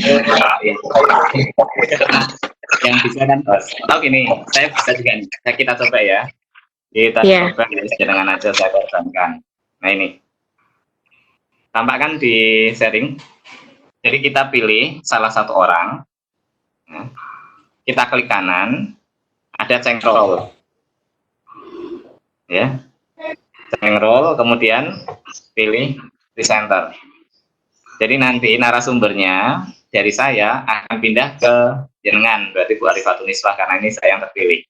Yang bisa kan host. Atau gini, saya bisa juga nih. Kita coba ya. Kita coba dengan aja saya korbankan. Nah ini. Tampakkan di sharing. Jadi kita pilih salah satu orang. Nah, kita klik kanan. Ada cengkrol. Ya. Cengkrol, kemudian pilih presenter. Jadi nanti narasumbernya dari saya akan pindah ke jenengan, berarti Bu Arifatun Niswa, karena ini saya yang terpilih.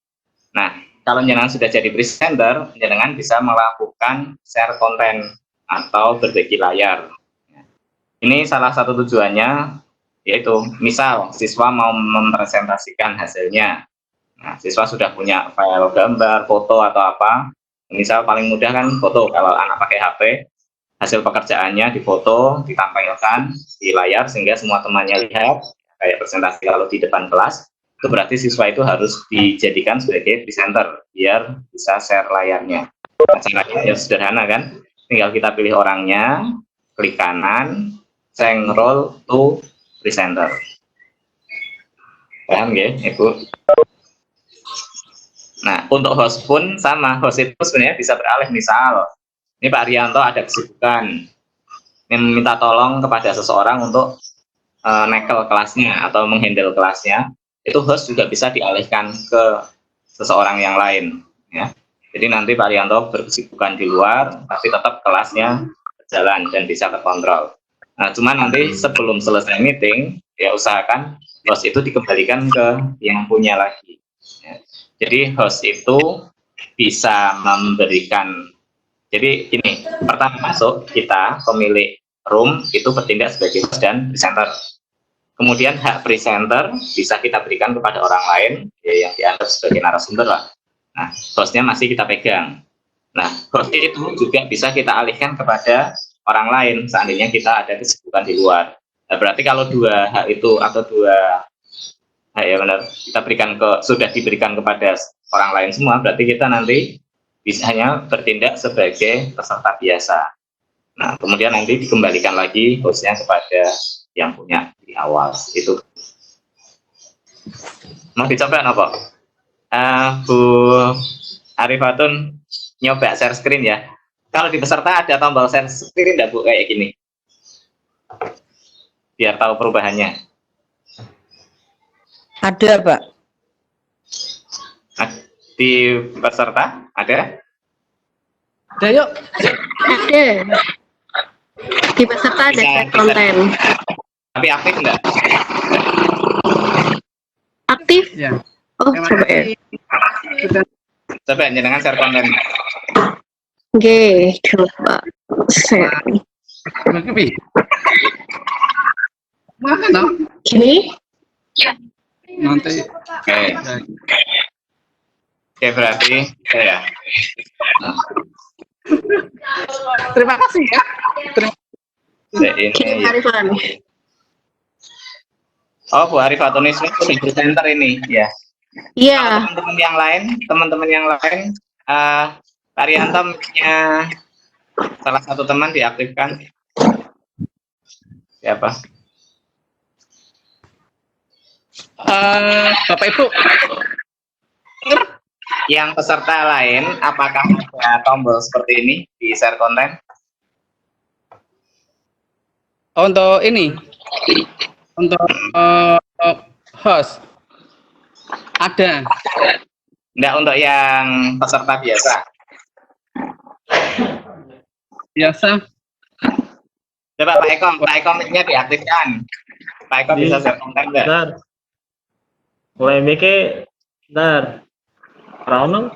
Nah, kalau jenengan sudah jadi presenter, jenengan bisa melakukan share konten atau berbagi layar. Ini salah satu tujuannya, yaitu misal siswa mau mempresentasikan hasilnya. Nah, siswa sudah punya file gambar, foto atau apa. Misal paling mudah kan foto, kalau anak pakai HP, hasil pekerjaannya difoto, ditampilkan di layar sehingga semua temannya lihat, kayak presentasi kalau di depan kelas. Itu berarti siswa itu harus dijadikan sebagai presenter biar bisa share layarnya. Nah, caranya ya sederhana kan, tinggal kita pilih orangnya, klik kanan, cengkrol to presenter. Paham ya, Ibu? Nah, untuk host pun sama, host itu sebenarnya bisa beralih. Misal, ini Pak Rianto ada kesibukan, meminta tolong kepada seseorang untuk nekel kelasnya atau menghandle kelasnya, itu host juga bisa dialihkan ke seseorang yang lain. Ya. Jadi nanti Pak Rianto berkesibukan di luar, tapi tetap kelasnya berjalan dan bisa terkontrol. Nah, cuma nanti sebelum selesai meeting, ya usahakan host itu dikembalikan ke yang punya lagi. Ya. Jadi host itu bisa memberikan, jadi ini pertama masuk kita pemilik room itu bertindak sebagai host dan presenter. Kemudian hak presenter bisa kita berikan kepada orang lain ya, yang dianggap sebagai narasumber lah. Nah, hostnya masih kita pegang. Nah, host itu juga bisa kita alihkan kepada orang lain seandainya kita ada kesibukan di luar. Nah, berarti kalau dua hak itu atau dua hak ya benar kita berikan sudah diberikan kepada orang lain semua, berarti kita nanti bisa hanya bertindak sebagai peserta biasa. Nah, kemudian nanti dikembalikan lagi hostnya kepada yang punya di awal itu. Mau dicoba apa? Bu Arifatun nyoba share screen ya. Kalau di peserta ada tombol share screen enggak Bu kayak gini? Biar tahu perubahannya. Ada, Pak. Di peserta ada? Ada yuk. Ada. Di peserta ada share konten. Tapi aktif enggak? Aktif? Ya. Oh, coba ya. Coba jenengan share konten. Oke, coba share. Oke, mana no? Gini? Nanti Oke. Oke, berarti ya. terima kasih ya. Ini. Kirim Arifan. Oh, Bu Arifatun ini di presenter ini ya. Iya. Teman-teman yang lain, Pak Rianto punya salah satu teman diaktifkan. Siapa? Bapak Ibu, Yang peserta lain, apakah ada tombol seperti ini di share konten? untuk ini, untuk host ada. Enggak, untuk yang peserta biasa. Biasa. Coba Pak Eko mic-nya diaktifkan. Pak Eko bisa share konten enggak? Bentar. Mulai mikir, bentar. Rano,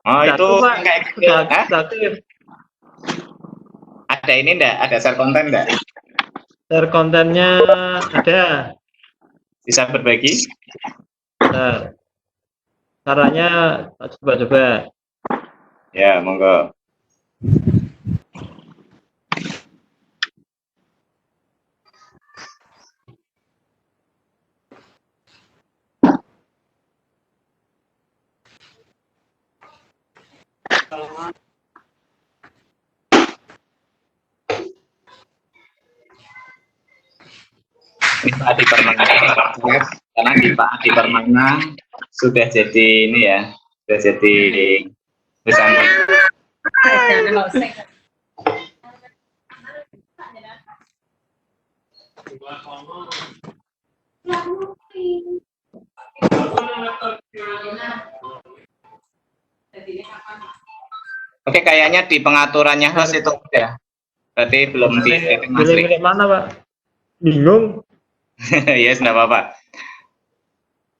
Oh, itu Pak. kayak gitu. Udah Hah? aktif. Ada ini enggak? Ada share konten enggak? Share kontennya ada. Bisa berbagi? Bentar. Caranya coba-coba. Ya, monggo. Ini Pak Adi Permana, karena di Pak Adi Permana sudah jadi ini ya, sudah jadi presenter. Oke, kayaknya di pengaturannya host itu udah. Berarti belum di setting Mas Rik. Pilih mana, Pak? Bingung. Yes, enggak apa-apa.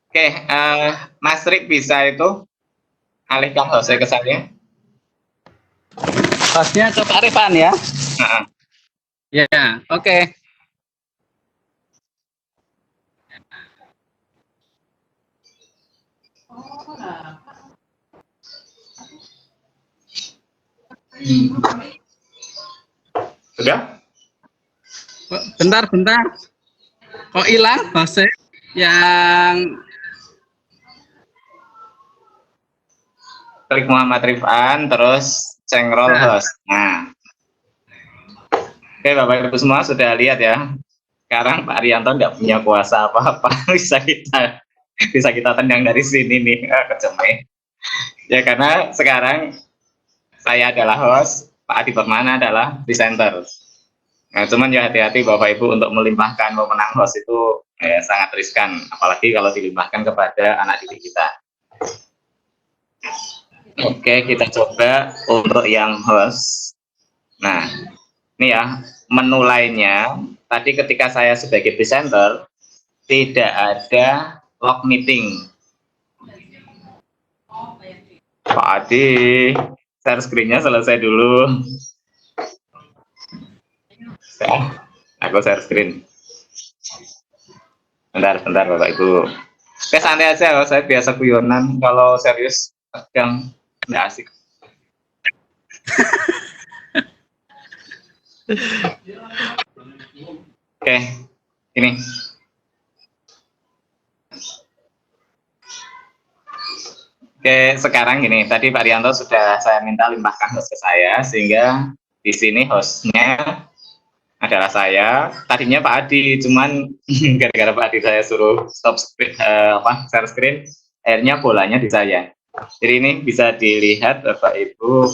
Oke, Mas Rik bisa itu alihkan hostnya ke saya. Hostnya coba Arifan ya. Nah, Ya, oke. sudah? Bentar. Kok hilang hostnya? Yang Klik Muhammad Rifan, terus cengrol host. Nah, oke Bapak Ibu semua sudah lihat ya. Sekarang Pak Arianto nggak punya kuasa apa-apa, bisa kita tendang dari sini nih, kejemeh. Ya karena sekarang saya adalah host, Pak Adi Permana adalah presenter. Nah, cuman ya hati-hati Bapak Ibu untuk melimpahkan wewenang host itu sangat riskan, apalagi kalau dilimpahkan kepada anak didik kita. Oke, kita coba untuk yang host. Nah, ini ya menu lainnya. Tadi ketika saya sebagai presenter tidak ada log meeting. Pak Adi, share screen-nya selesai dulu. Aku share screen. Bentar Bapak Ibu. Oke, santai aja, saya biasa guyonan. Kalau serius kadang nggak asik. Oke, ini. Oke, sekarang gini, tadi Pak Rianto sudah saya minta limpahkan host ke saya, sehingga di sini hostnya adalah saya. Tadinya Pak Adi, cuman gara-gara Pak Adi saya suruh stop screen, share screen, akhirnya bolanya di saya. Jadi ini bisa dilihat Bapak Ibu.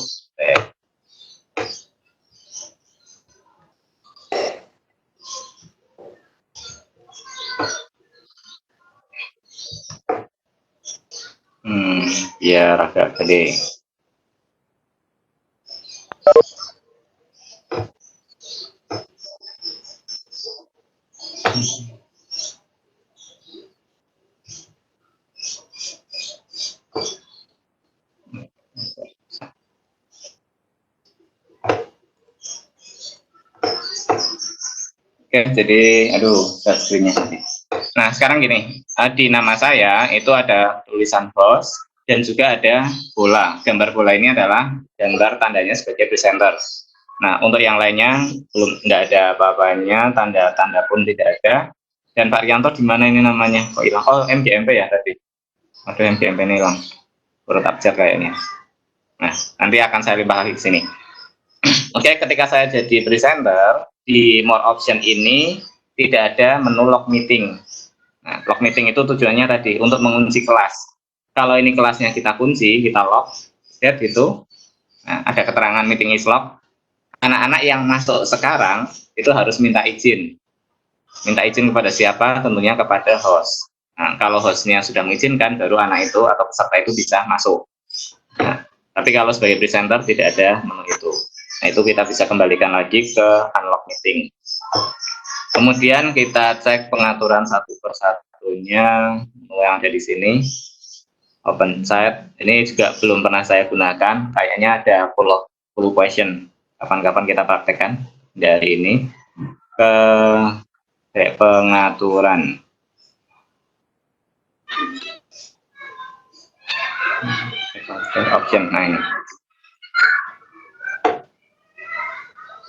Biar agak gede. Oke, jadi aduh, screen-nya. Nah, sekarang gini, di nama saya itu ada tulisan host dan juga ada bola. Gambar bola ini adalah gambar tandanya sebagai presenter. Nah, untuk yang lainnya belum, nggak ada apa-apanya, tanda-tanda pun tidak ada. Dan Pak Rianto di mana ini namanya? Kok hilang? Oh, MGMP ya tadi. Aduh, MGMP ini hilang. Urut abjad kayaknya. Nah, nanti akan saya limpah lagi ke sini. Oke, ketika saya jadi presenter, di more option ini tidak ada menu log meeting. Nah, log meeting itu tujuannya tadi untuk mengunci kelas. Kalau ini kelasnya kita kunci, kita log, lihat gitu. Nah, ada keterangan meeting is log. Anak-anak yang masuk sekarang itu harus minta izin. Minta izin kepada siapa? Tentunya kepada host. Nah, kalau hostnya sudah mengizinkan, baru anak itu atau peserta itu bisa masuk. Nah, tapi kalau sebagai presenter tidak ada menu itu. Nah, itu kita bisa kembalikan lagi ke unlock meeting. Kemudian kita cek pengaturan satu persatunya yang ada di sini. Open chat, ini juga belum pernah saya gunakan. Kayaknya ada full question. Kapan-kapan kita praktekkan dari ini ke pengaturan. Option, nah ini.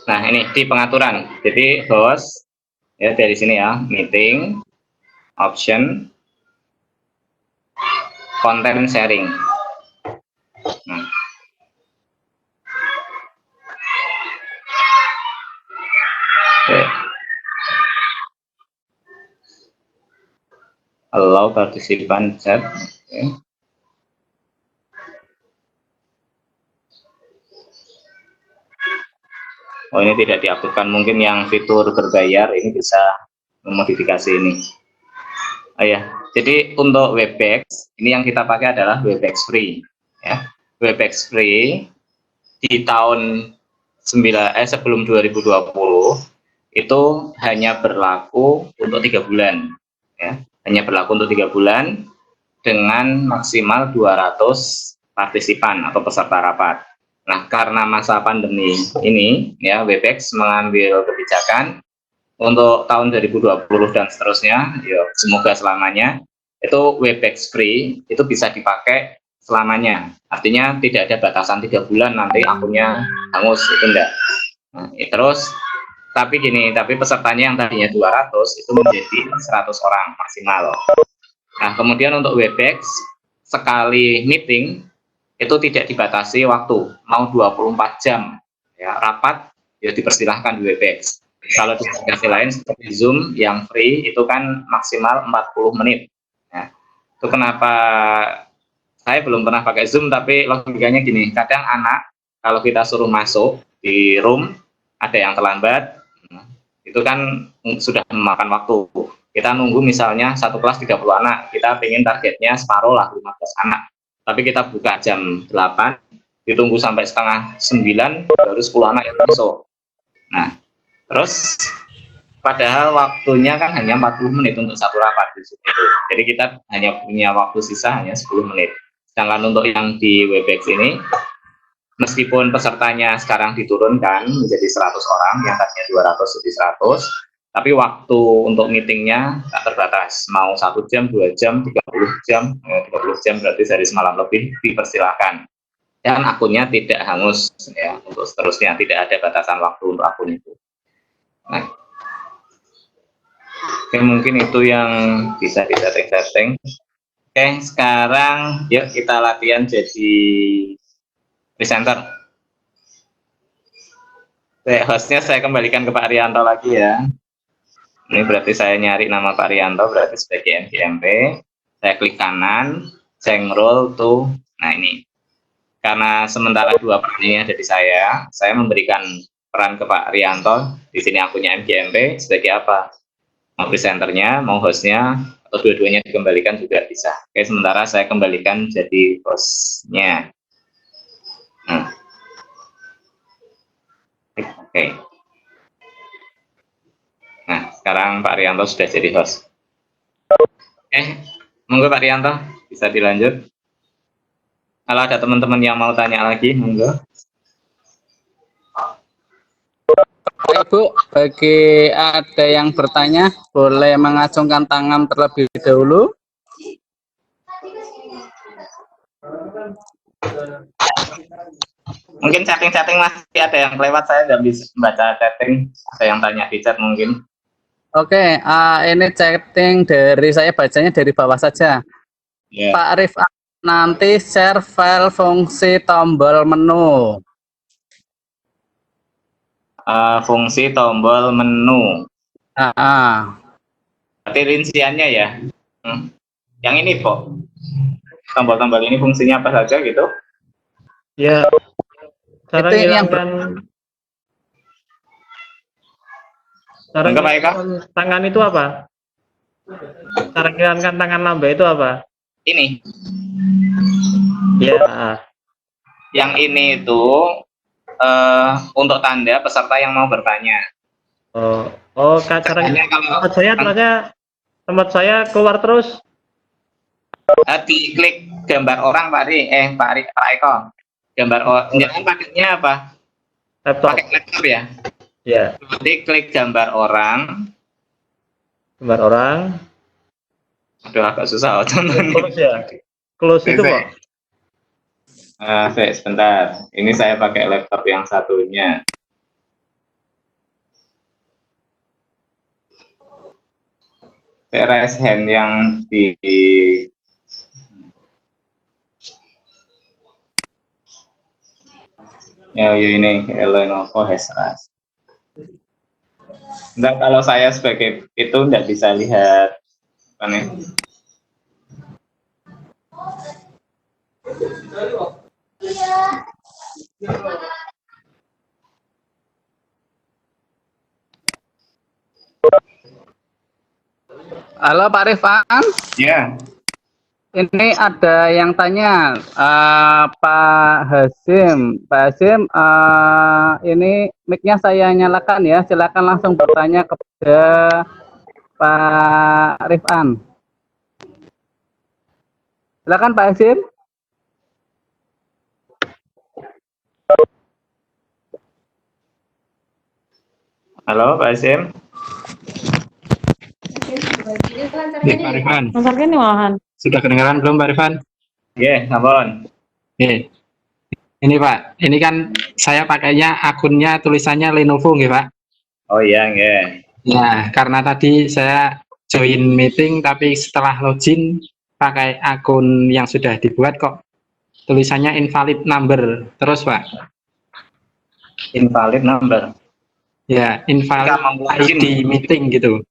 Nah, ini di pengaturan. Jadi host ya dari sini ya, meeting, option, content sharing. Nah. Oke. Allow participant chat. Oke. Oh, ini tidak diaktifkan, mungkin yang fitur berbayar ini bisa memodifikasi ini. Oh ya, jadi untuk Webex ini yang kita pakai adalah Webex Free. Ya, Webex Free di tahun sebelum 2020 itu hanya berlaku untuk 3 bulan. Ya, hanya berlaku untuk 3 bulan dengan maksimal 200 partisipan atau peserta rapat. Nah, karena masa pandemi ini, ya, Webex mengambil kebijakan untuk tahun 2020 dan seterusnya, ya, semoga selamanya, itu Webex Free, itu bisa dipakai selamanya. Artinya tidak ada batasan 3 bulan, nanti akunnya hangus, itu enggak. Nah, terus, tapi gini, tapi pesertanya yang tadinya 200, itu menjadi 100 orang maksimal. Nah, kemudian untuk Webex, sekali meeting, itu tidak dibatasi waktu, mau 24 jam ya, rapat ya dipersilahkan di Webex. Kalau di aplikasi lain seperti Zoom yang free itu kan maksimal 40 menit ya. Itu kenapa saya belum pernah pakai Zoom, tapi logikanya gini, kadang anak kalau kita suruh masuk di room ada yang terlambat, itu kan sudah memakan waktu. Kita nunggu misalnya satu kelas 30 anak, kita pengen targetnya separuh lah, 15 anak. Tapi kita buka jam 8, ditunggu sampai setengah 9, baru 10 anak yang masuk. Nah, terus padahal waktunya kan hanya 40 menit untuk satu rapat di situ. Jadi kita hanya punya waktu sisa hanya 10 menit. Sedangkan untuk yang di Webex ini, meskipun pesertanya sekarang diturunkan menjadi 100 orang, yang tadinya 200 jadi 100, tapi waktu untuk meetingnya tak terbatas, mau 1 jam, 2 jam, 30 jam, 30 jam berarti sehari semalam lebih dipersilahkan. Dan akunnya tidak hangus, ya, untuk seterusnya, tidak ada batasan waktu untuk akun itu. Nah, oke, mungkin itu yang bisa disetting-setting. Oke, sekarang yuk kita latihan jadi presenter. Hostnya saya kembalikan ke Pak Rianto lagi ya. Ini berarti saya nyari nama Pak Rianto, berarti sebagai MGMP. Saya klik kanan, change role to. Nah ini, karena sementara dua peran ini ada di saya memberikan peran ke Pak Rianto. Di sini akunnya MGMP sebagai apa? Mau presenternya, mau hostnya, atau dua-duanya dikembalikan juga bisa. Oke, sementara saya kembalikan jadi hostnya. Nah. Oke. Nah, sekarang Pak Rianto sudah jadi host. Oke, monggo Pak Rianto, bisa dilanjut. Kalau ada teman-teman yang mau tanya lagi, monggo. Ibu, bagi ada yang bertanya, boleh mengacungkan tangan terlebih dahulu. Mungkin chatting-chatting masih ada yang lewat, saya nggak bisa baca chatting. Ada yang tanya di chat mungkin. Oke, ini chatting dari saya, bacanya dari bawah saja. Yeah. Pak Rifan, nanti share file fungsi tombol menu. Fungsi tombol menu. Berarti rinciannya ya. Yang ini kok. Tombol-tombol ini fungsinya apa saja gitu? Ya, cara Itu yang cara Enggak, Pak Eka? tangan itu apa? Cara ngilangkan tangan nambah itu apa? Ini. Ya, Yang ini itu untuk tanda peserta yang mau bertanya. cara Hanya kalau tempat saya keluar terus. diklik gambar orang Pak Eko. Gambar orang. Jangan pakainya apa? Laptop. Pakai laptop ya. Ya, Nanti klik gambar orang. gambar orang. Aduh, agak susah contohnya. Close ya. Close itu kok. Sebentar. Ini saya pakai laptop yang satunya. Saya raise hand yang di ya ini Lenovo Hesras. Enggak, kalau saya sebagai itu enggak bisa lihat apa nih. Halo Pak Rifan, Ya. ini ada yang tanya, Pak Hasim, ini mic-nya saya nyalakan ya, silakan langsung bertanya kepada Pak Rifan. Silakan Pak Hasim. Halo Pak Hasim. Pak Rifan, Masaknya nih malahan. sudah kedengaran belum Pak Rifan? Iya, sampun. Oke. Ini Pak, ini kan saya pakainya akunnya tulisannya Lenovo nggih Pak? Oh iya, nggih. Ya, karena tadi saya join meeting tapi setelah login pakai akun yang sudah dibuat kok tulisannya invalid number terus Pak. Invalid number. Ya, invalid Ketika mau login. ID meeting gitu.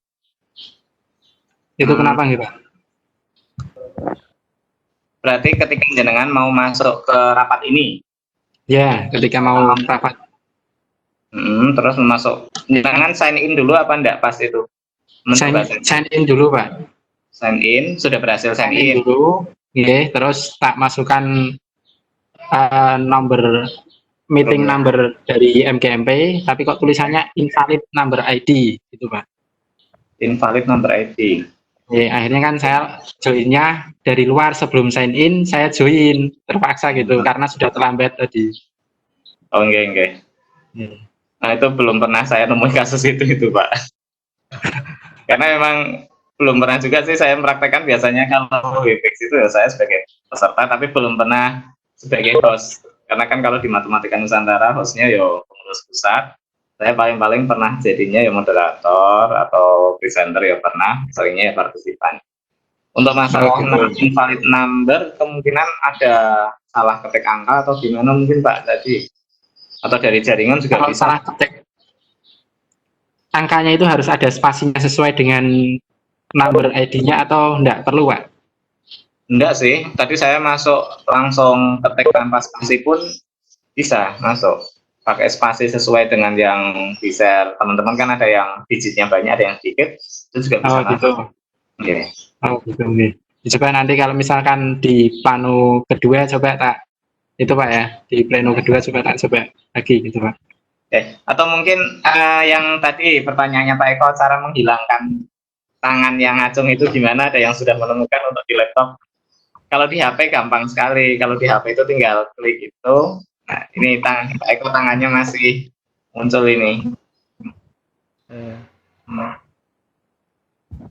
Itu kenapa nggih Pak? Berarti ketika jenengan mau masuk ke rapat ini, Ya, ketika mau rapat. terus masuk, jenengan sign in dulu apa enggak pas itu? Sign in dulu Pak. Sign in, sudah berhasil sign in. Dulu, ya, terus tak masukkan nomor meeting number dari MGMP, tapi kok tulisannya invalid number ID, gitu Pak. Invalid number ID. Ya, akhirnya kan saya joinnya dari luar sebelum sign in, saya join terpaksa gitu karena sudah terlambat tadi. Oh enggak. Nah itu belum pernah saya nemuin kasus itu Pak. Karena memang belum pernah juga sih saya mempraktekkan, biasanya kalau WebEx itu ya saya sebagai peserta tapi belum pernah sebagai host. Karena kan kalau di Matematika Nusantara hostnya yo pengurus pusat, saya paling pernah jadinya ya moderator atau presenter ya pernah, seringnya ya partisipan. Untuk masalah invalid number kemungkinan ada salah ketik angka atau gimana mungkin Pak tadi, atau dari jaringan juga Kalau bisa. angkanya itu harus ada spasinya sesuai dengan number ID-nya atau enggak perlu, Pak? Enggak sih, tadi saya masuk langsung ketik tanpa spasi pun bisa masuk. Pakai spasi sesuai dengan yang di-share. Teman-teman kan ada yang digitnya banyak, ada yang sedikit, itu juga bisa Oh gitu. masuk. Oke. Oh gitu, oke. Coba nanti kalau misalkan di plano kedua coba tak itu Pak ya, di plano kedua coba lagi gitu Pak. Atau mungkin yang tadi pertanyaannya Pak Eko, cara menghilangkan tangan yang ngacung itu gimana? Ada yang sudah menemukan untuk di laptop? Kalau di HP gampang sekali. Kalau di HP itu tinggal klik itu. Nah, ini Pak Eko tangannya masih muncul ini.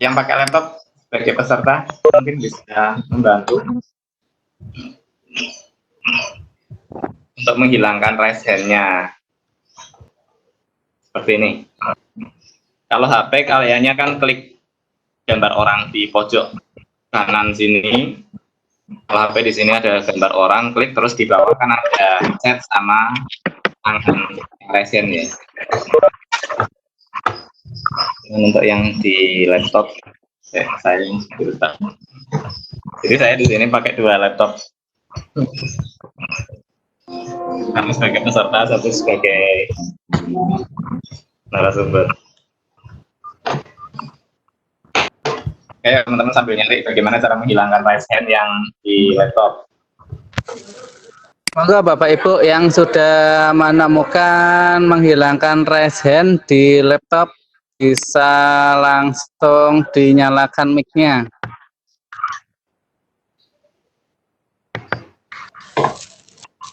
Yang pakai laptop sebagai peserta mungkin bisa membantu untuk menghilangkan raise hand-nya. Seperti ini. Kalau HP kaliannya kan klik gambar orang di pojok kanan sini. Kalau HP di sini ada gambar orang, klik terus di bawah kan ada chat sama tangan raise hand ya. Untuk yang di laptop saya berusaha. Jadi saya di sini pakai dua laptop. Satu sebagai peserta, satu sebagai narasumber. Oke, teman-teman sambil nyari bagaimana cara menghilangkan raise hand yang di laptop. Monggo Bapak Ibu yang sudah menemukan menghilangkan raise hand di laptop bisa langsung dinyalakan mic-nya.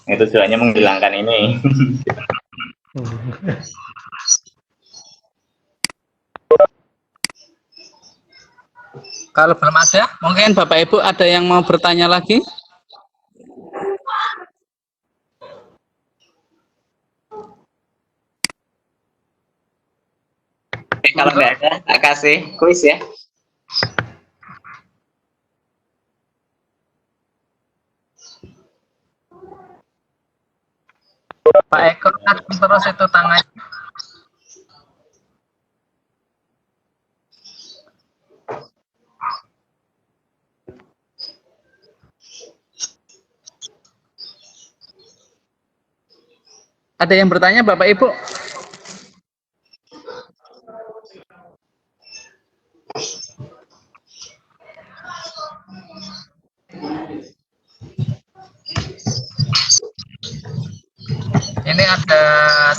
Itu tujuannya menghilangkan ini. Kalau belum ada, mungkin Bapak Ibu ada yang mau bertanya lagi? Kalau nggak ada, tak kasih kuis ya. Pak Eko terus itu tangan. Ada yang bertanya Bapak Ibu? Ini ada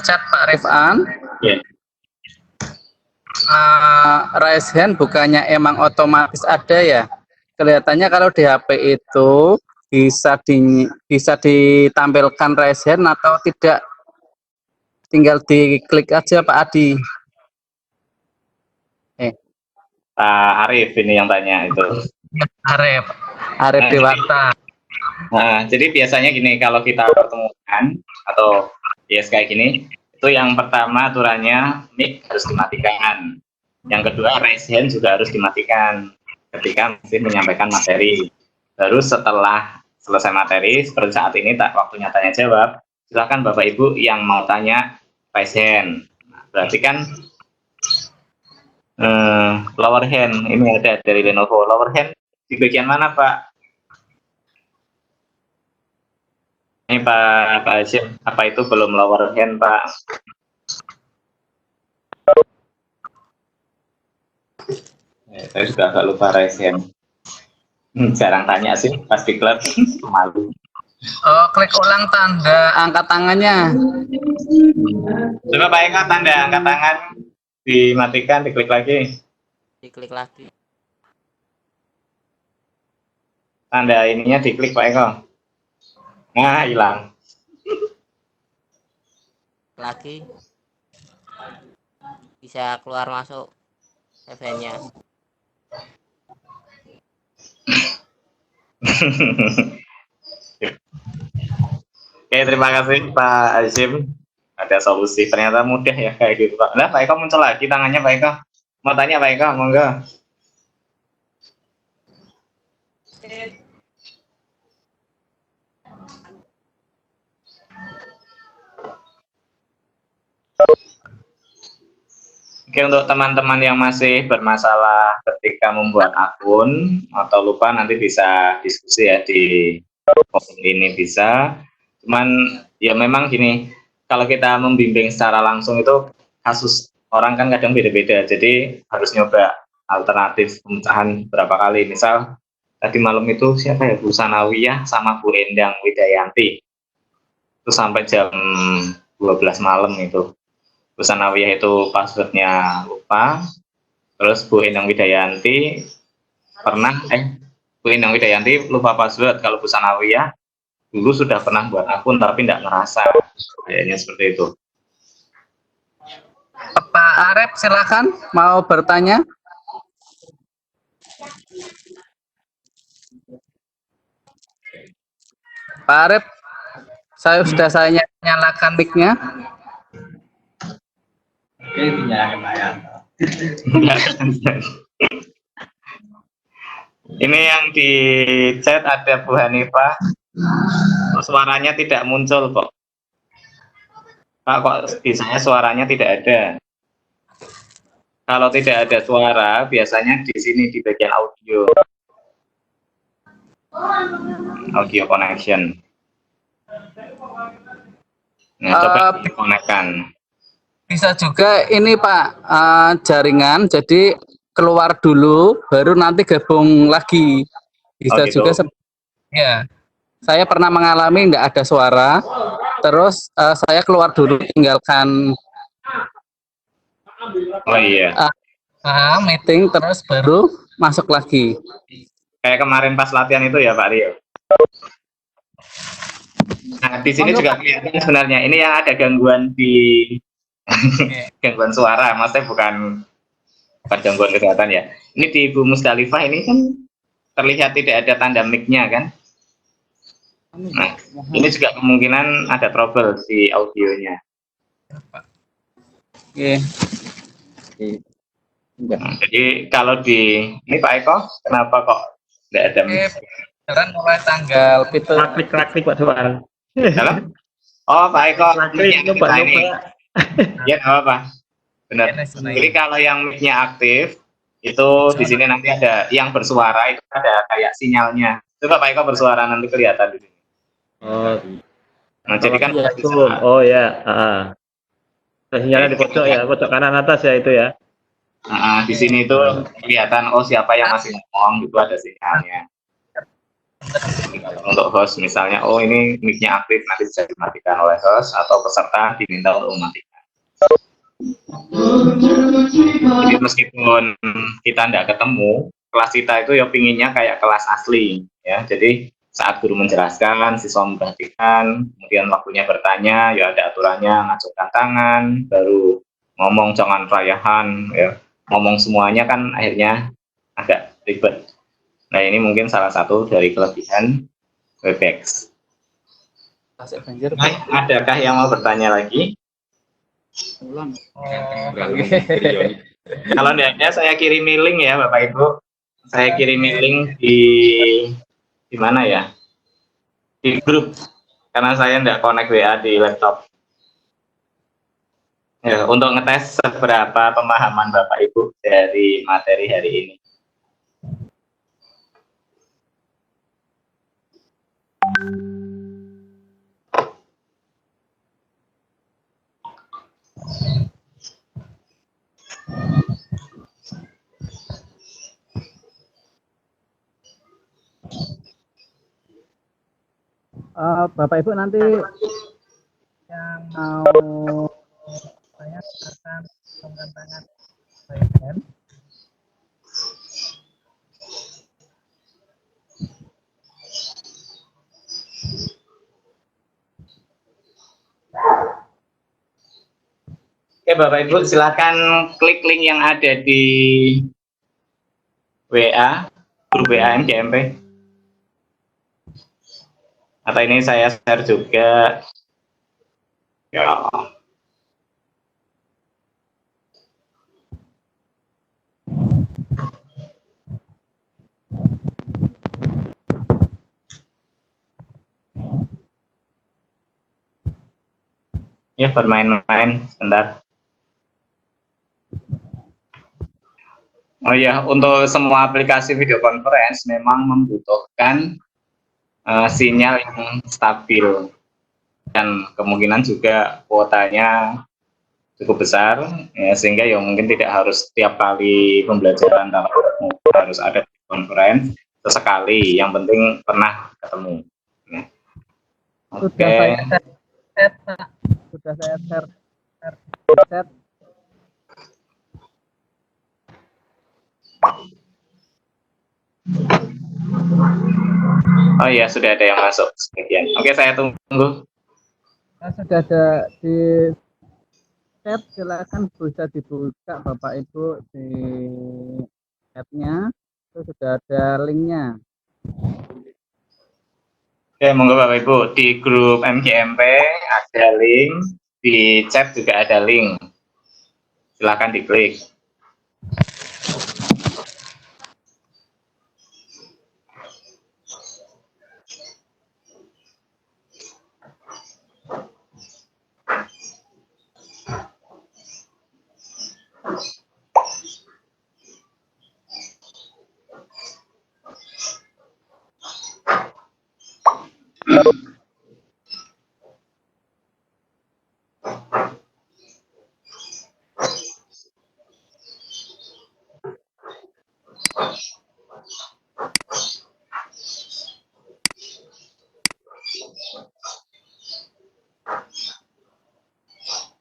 chat Pak Rifan. Yeah. Raise hand bukannya emang otomatis ada ya? Kelihatannya kalau di HP itu bisa ditampilkan raise hand atau tidak? Tinggal diklik aja Pak Adi. Pak Arif ini yang tanya itu. Arif Dewata. Nah, jadi biasanya gini, kalau kita pertemukan atau yes kayak gini, itu yang pertama aturannya mic harus dimatikan. Yang kedua raise hand juga harus dimatikan ketika masih menyampaikan materi. Baru setelah selesai materi, seperti saat ini waktunya tanya jawab, silakan Bapak Ibu yang mau tanya raise hand. Nah, berarti kan lower hand ini ada dari Lenovo. Lower hand di bagian mana Pak? Ini Pak Hashim, apa itu belum lower hand Pak? Saya juga agak lupa raise hand. Jarang tanya sih, pasti klub malu. Oh, klik ulang tanda angkat tangannya. Coba Pak Eka tanda angkat tangan dimatikan, diklik lagi. Diklik lagi. Tanda ininya diklik Pak Eko. Nah, hilang. Lagi. Bisa keluar masuk eventnya. Oke, terima kasih Pak Hashim. Ada solusi, ternyata mudah ya kayak gitu Pak. Nah, Pak Eko muncul lagi tangannya Pak Eko. Mau tanya Pak Eko, monggo. Oke, untuk teman-teman yang masih bermasalah ketika membuat akun atau lupa, nanti bisa diskusi ya di forum ini bisa. Cuman ya memang gini, kalau kita membimbing secara langsung itu kasus orang kan kadang beda-beda, jadi harus nyoba alternatif pemecahan berapa kali. Misal tadi malam itu siapa ya, Bu Sanawiyah sama Bu Endang Widayanti itu sampai jam 12 malam itu. Bu Sanawiyah itu passwordnya lupa, terus Bu Endang Widayanti Bu Endang Widayanti lupa password. Kalau Bu Sanawiyah dulu sudah pernah buat akun tapi tidak ngerasa, kayaknya seperti itu. Pak Arep silakan mau bertanya. Pak Arep, saya nyalakan mic-nya. Ini yang di chat ada Bu Hanifah, suaranya tidak muncul kok. Pak, kok di saya suaranya tidak ada. Kalau tidak ada suara, biasanya di sini di bagian audio connection. Nah, coba dikonekkan. Bisa juga ini Pak, jaringan, jadi keluar dulu, baru nanti gabung lagi. Bisa gitu. juga. Ya, saya pernah mengalami nggak ada suara, terus saya keluar dulu, tinggalkan meeting, terus baru masuk lagi. Kayak kemarin pas latihan itu ya Pak Rio. Nah, di sini juga kelihatan sebenarnya ini yang ada gangguan di gangguan suara, maksudnya bukan gangguan kesehatan ya. Ini di Bu Musdalifah ini kan terlihat tidak ada tanda mic-nya kan. Nah, ini juga kemungkinan ada trouble di audionya. Nah, jadi kalau di ini Pak Eko, kenapa kok tidak ada mic? Sekarang mulai tanggal itu Klik Pak Tuan. Halo? Oh Pak Eko, Klik kita ini. Ya nggak apa-apa. Benar. Jadi kalau yang mic-nya aktif, itu di sini nanti ada yang bersuara, itu ada kayak sinyalnya. Coba Pak Eko bersuara, nanti kelihatan di sini. Oh, Nah, jadi kan ya, oh ya, sinyalnya di pojok ya, pojok kanan atas ya itu ya. Di sini itu kelihatan, oh siapa yang masih ngomong, itu ada sinyalnya. Untuk host misalnya, oh ini mic-nya aktif, nanti bisa dimatikan oleh host atau peserta diminta untuk mematikan. Jadi meskipun kita tidak ketemu, kelas kita itu ya pinginnya kayak kelas asli ya. Jadi saat guru menjelaskan, siswa memperhatikan, kemudian waktunya bertanya, ya ada aturannya, ngacungkan tangan, baru ngomong, jangan rayahan ya. Ngomong semuanya kan akhirnya agak ribet. Nah, ini mungkin salah satu dari kelebihan Webex. Nah, adakah yang mau bertanya lagi? Kalau tidak ada, saya kirimi link ya Bapak Ibu. Saya kirimi link di mana ya? Di grup. Karena saya tidak connect WA di laptop. Ya, untuk ngetes seberapa pemahaman Bapak Ibu dari materi hari ini. Bapak Ibu nanti yang mau saya akan menggunakan tangan bagian. Oke Bapak Ibu, silakan klik link yang ada di WA, grup WA MGMP. Atau ini saya share juga. Ya. Ya, bermain-main sebentar. Oh iya, untuk semua aplikasi video conference memang membutuhkan sinyal yang stabil dan kemungkinan juga kuotanya cukup besar, ya, sehingga ya mungkin tidak harus setiap kali pembelajaran harus ada conference sesekali, yang penting pernah ketemu. Ya. Oke. Sudah saya share. Oh iya, sudah ada yang masuk. Sekian. Oke, saya tunggu. Sudah ada di chat, silakan bisa dibuka Bapak Ibu di chatnya, itu sudah ada linknya. Oke, monggo Bapak Ibu, di grup MGMP ada link, di chat juga ada link. Silakan diklik.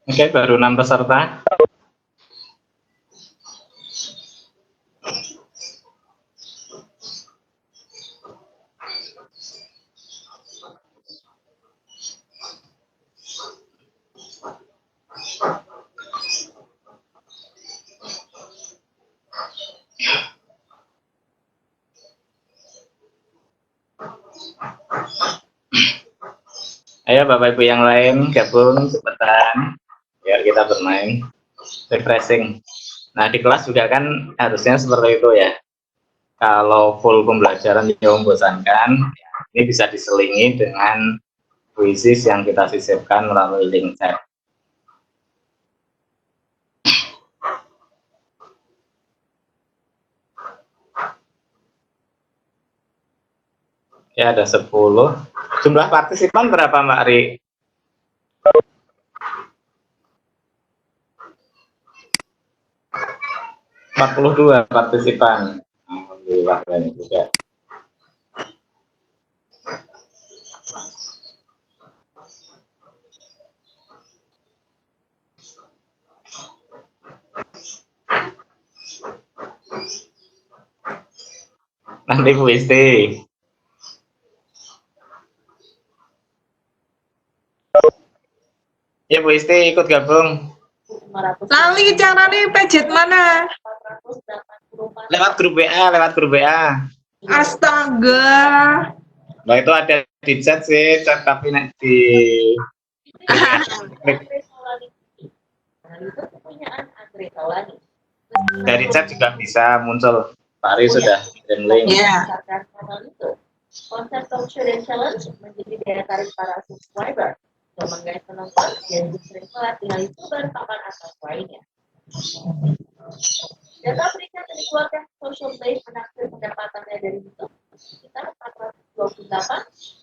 Oke, baru 6 peserta. Ayo Bapak Ibu yang lain gabung cepetan, biar kita bermain refreshing. Nah, di kelas juga kan harusnya seperti itu ya. Kalau full pembelajaran yang membosankan, ini bisa diselingi dengan kuisis yang kita sisipkan melalui link chat. Ya, ada 10. Jumlah partisipan berapa Mbak Ri? 42 partisipan. Alhamdulillah, banyak juga. Nanti Bu Isti. Ya Bu Isti ikut gabung. Lali caranya pejet mana? Lewat grup WA, lewat grup WA. Astaga. Nah itu ada di chat sih, chat tapi nanti dari chat juga bisa muncul. Pak Ari sudah kirim link. Iya. Konsep talk show dan challenge menjadi daya tarik para subscriber untuk menggait penonton dan sering telat dengan youtuber papan atas lainnya. Data peringkat yang dikeluarkan Social Blade menaksir pendapatannya dari YouTube sekitar 428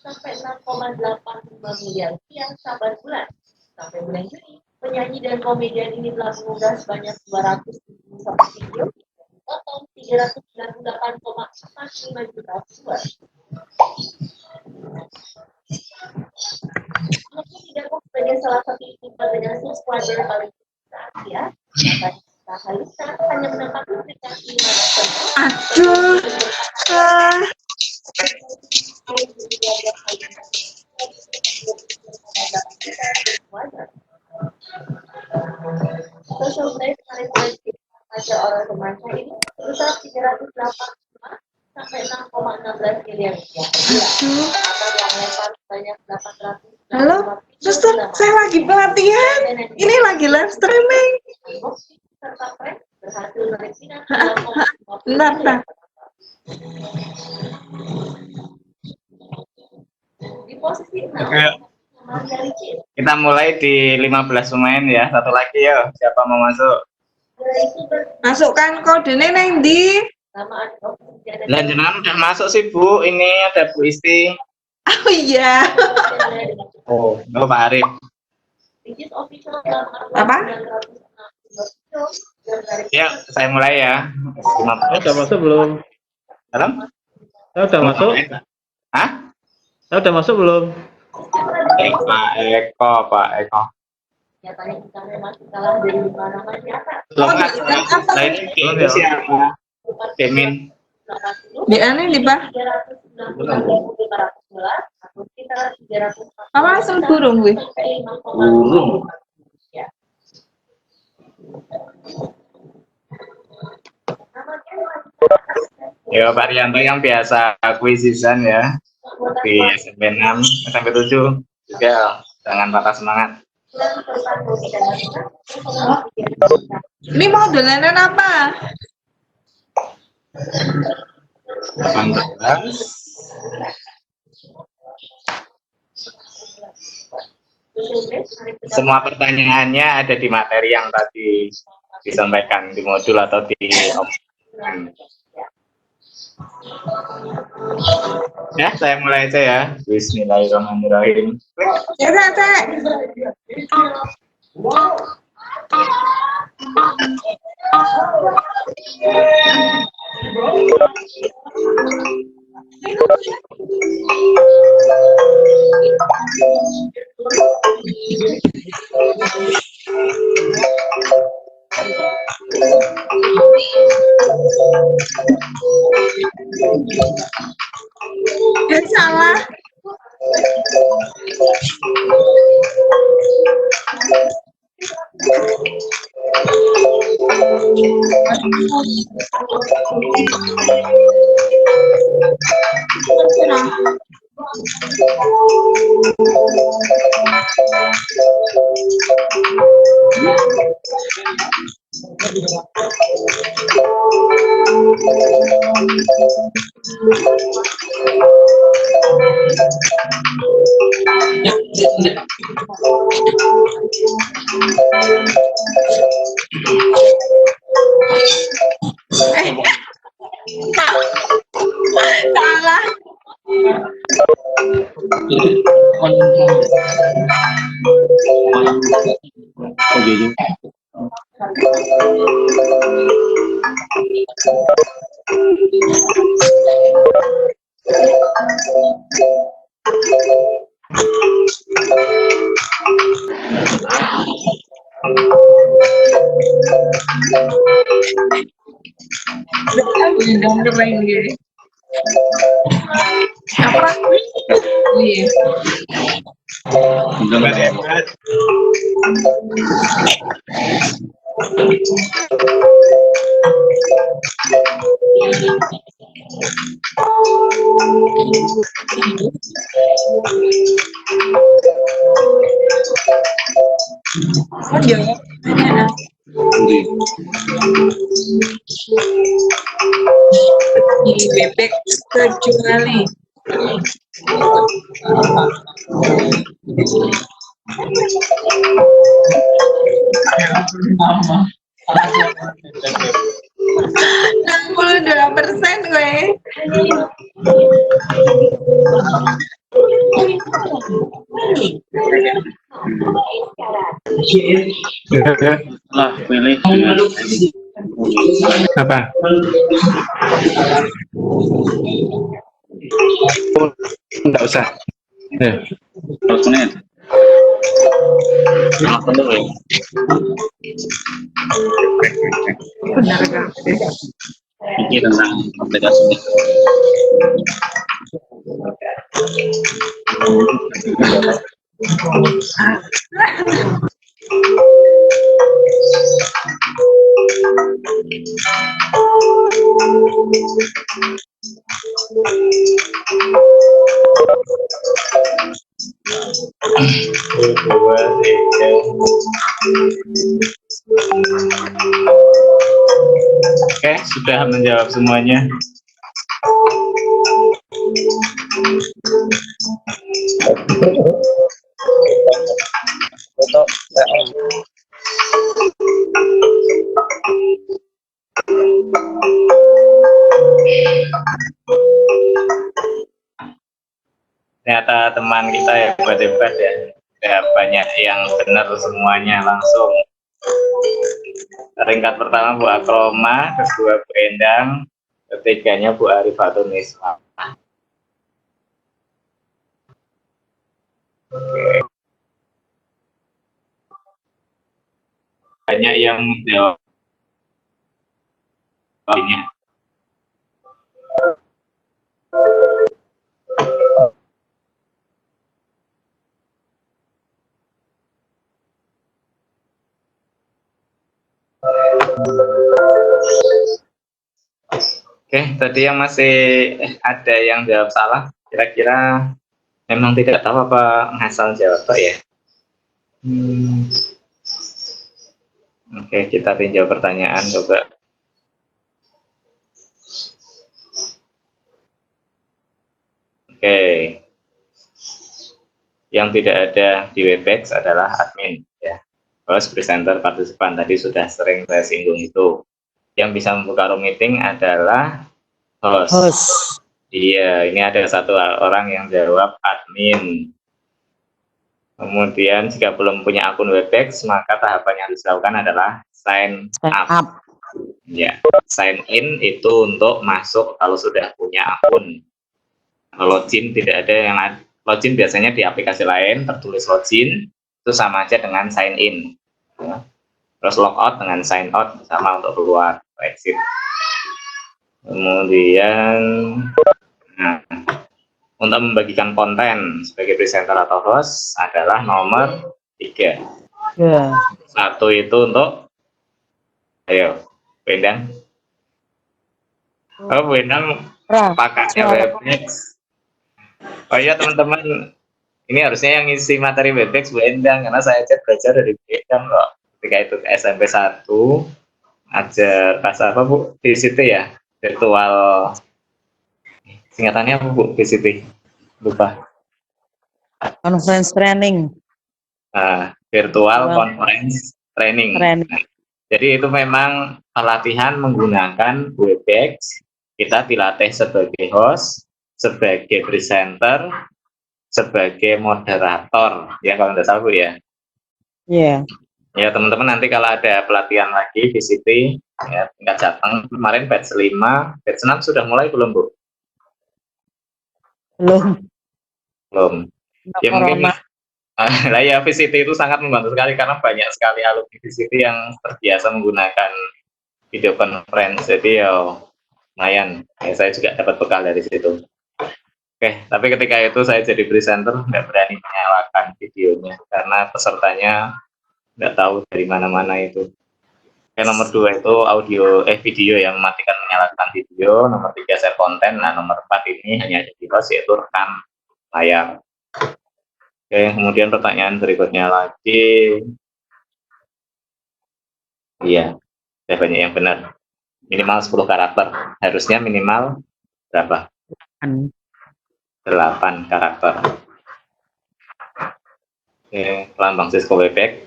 sampai 6,85 miliar rupiah saban bulan. Sampai bulan Juni, penyanyi dan komedian ini telah mengunggah sebanyak 271 video total 398,45 juta viewer. Walaupun didapuk sebagai salah satu youtuber dengan subscriber paling besar ya, Halisa hanya mendapat peringkat 5%. Aduh. Social Blade menarik pada orang remaja ini sebesar 385 sampai 6,16 miliar rupiah. Atau yang lempar sebanyak 800. Halo, suster, saya lagi pelatihan. Ini lagi live streaming. Serta prank berhasil menarik minat. Bentar. Di posisi 6. Oke. Kita mulai di 15 pemain ya. Satu lagi ya. Siapa mau masuk? Masukkan kodenya neng di. Lah jenengan udah masuk sih Bu, ini ada Bu Isti. Oh iya. Oh, Pak Arif. Apa? Ya, saya mulai ya. Udah masuk belum? Dalam? Saya udah masuk. Hah? Saya udah masuk belum? Pak Eko. Nyatanya kita memang kalah dari mana-mana nyata. Belum lain itu siapa? Demin. Di aneh di Pak. 390.511 atau sekitar 300. Apa asal burung gue? Burung. Ya Pak Rianto yang biasa kuisisan ya di SMP 6, SMP 7 juga jangan patah semangat. Ini mau dolanan apa? 18. Semua pertanyaannya ada di materi yang tadi disampaikan di modul atau di ya, saya mulai aja ya. Bismillahirrahmanirrahim. Ya, Teh. Ya, salah. Salah. Apa? Iya. Bebek kecuali %, gue. Lah, pilih Apa? Enggak usah. Ya. 100 menit. Benar kan? Ini tentang aplikasinya. Oke, sudah menjawab semuanya. ternyata teman kita ya hebat-hebat ya. Ya, banyak yang benar semuanya langsung. Peringkat pertama Bu Akroma, kedua Bu Endang, ketiganya Bu Arifatun Niswa. Oke. Banyak yang menjawab. Oke, tadi yang masih ada yang jawab salah, kira-kira memang tidak tahu apa ngasal jawab Pak ya? Oke, kita tinjau pertanyaan coba. Oke, yang tidak ada di Webex adalah admin ya. Host, presenter, partisipan tadi sudah sering saya singgung itu. Yang bisa membuka room meeting adalah host. Iya, ini ada satu orang yang jawab admin. Kemudian jika belum punya akun Webex, maka tahapan yang harus dilakukan adalah sign up. Ya, sign in itu untuk masuk kalau sudah punya akun. Kalau login tidak ada yang login biasanya di aplikasi lain tertulis login itu sama aja dengan sign in. Ya. Terus logout dengan sign out sama untuk keluar exit. Kemudian untuk membagikan konten sebagai presenter atau host adalah nomor 3. Satu itu untuk ayo Bu Endang. Oh, Bu Endang pakainya Webex. Oh iya teman-teman, ini harusnya yang isi materi Webex Bu Endang, karena saya belajar dari Bu Endang kok. Ketika itu ke SMP 1, ajar bahasa apa Bu? VCT ya? Virtual, singkatannya apa Bu? VCT? Lupa. Conference training. Virtual conference training. Nah, jadi itu memang pelatihan menggunakan Webex. Kita dilatih sebagai host, sebagai presenter, sebagai moderator, ya kalau tidak salah Bu ya. Iya. Ya teman-teman, nanti kalau ada pelatihan lagi VCT, ya tingkat Jateng, kemarin batch 5, batch 6 sudah mulai belum Bu? Belum. Ya mungkin lah ya, VCT itu sangat membantu sekali karena banyak sekali alumni VCT yang terbiasa menggunakan video conference, jadi ya lumayan, ya saya juga dapat bekal dari situ. Oke, tapi ketika itu saya jadi presenter nggak berani menyalakan videonya karena pesertanya nggak tahu dari mana-mana itu. Nomor 2 itu video yang mematikan menyalakan video. Nomor 3 share konten. Nah, nomor 4 ini hanya di host, yaitu rekam layar. Oke, kemudian pertanyaan berikutnya lagi. Iya, saya banyak yang benar. Minimal 10 karakter. Harusnya minimal berapa? 8 karakter. Oke, lambang Cisco Webex.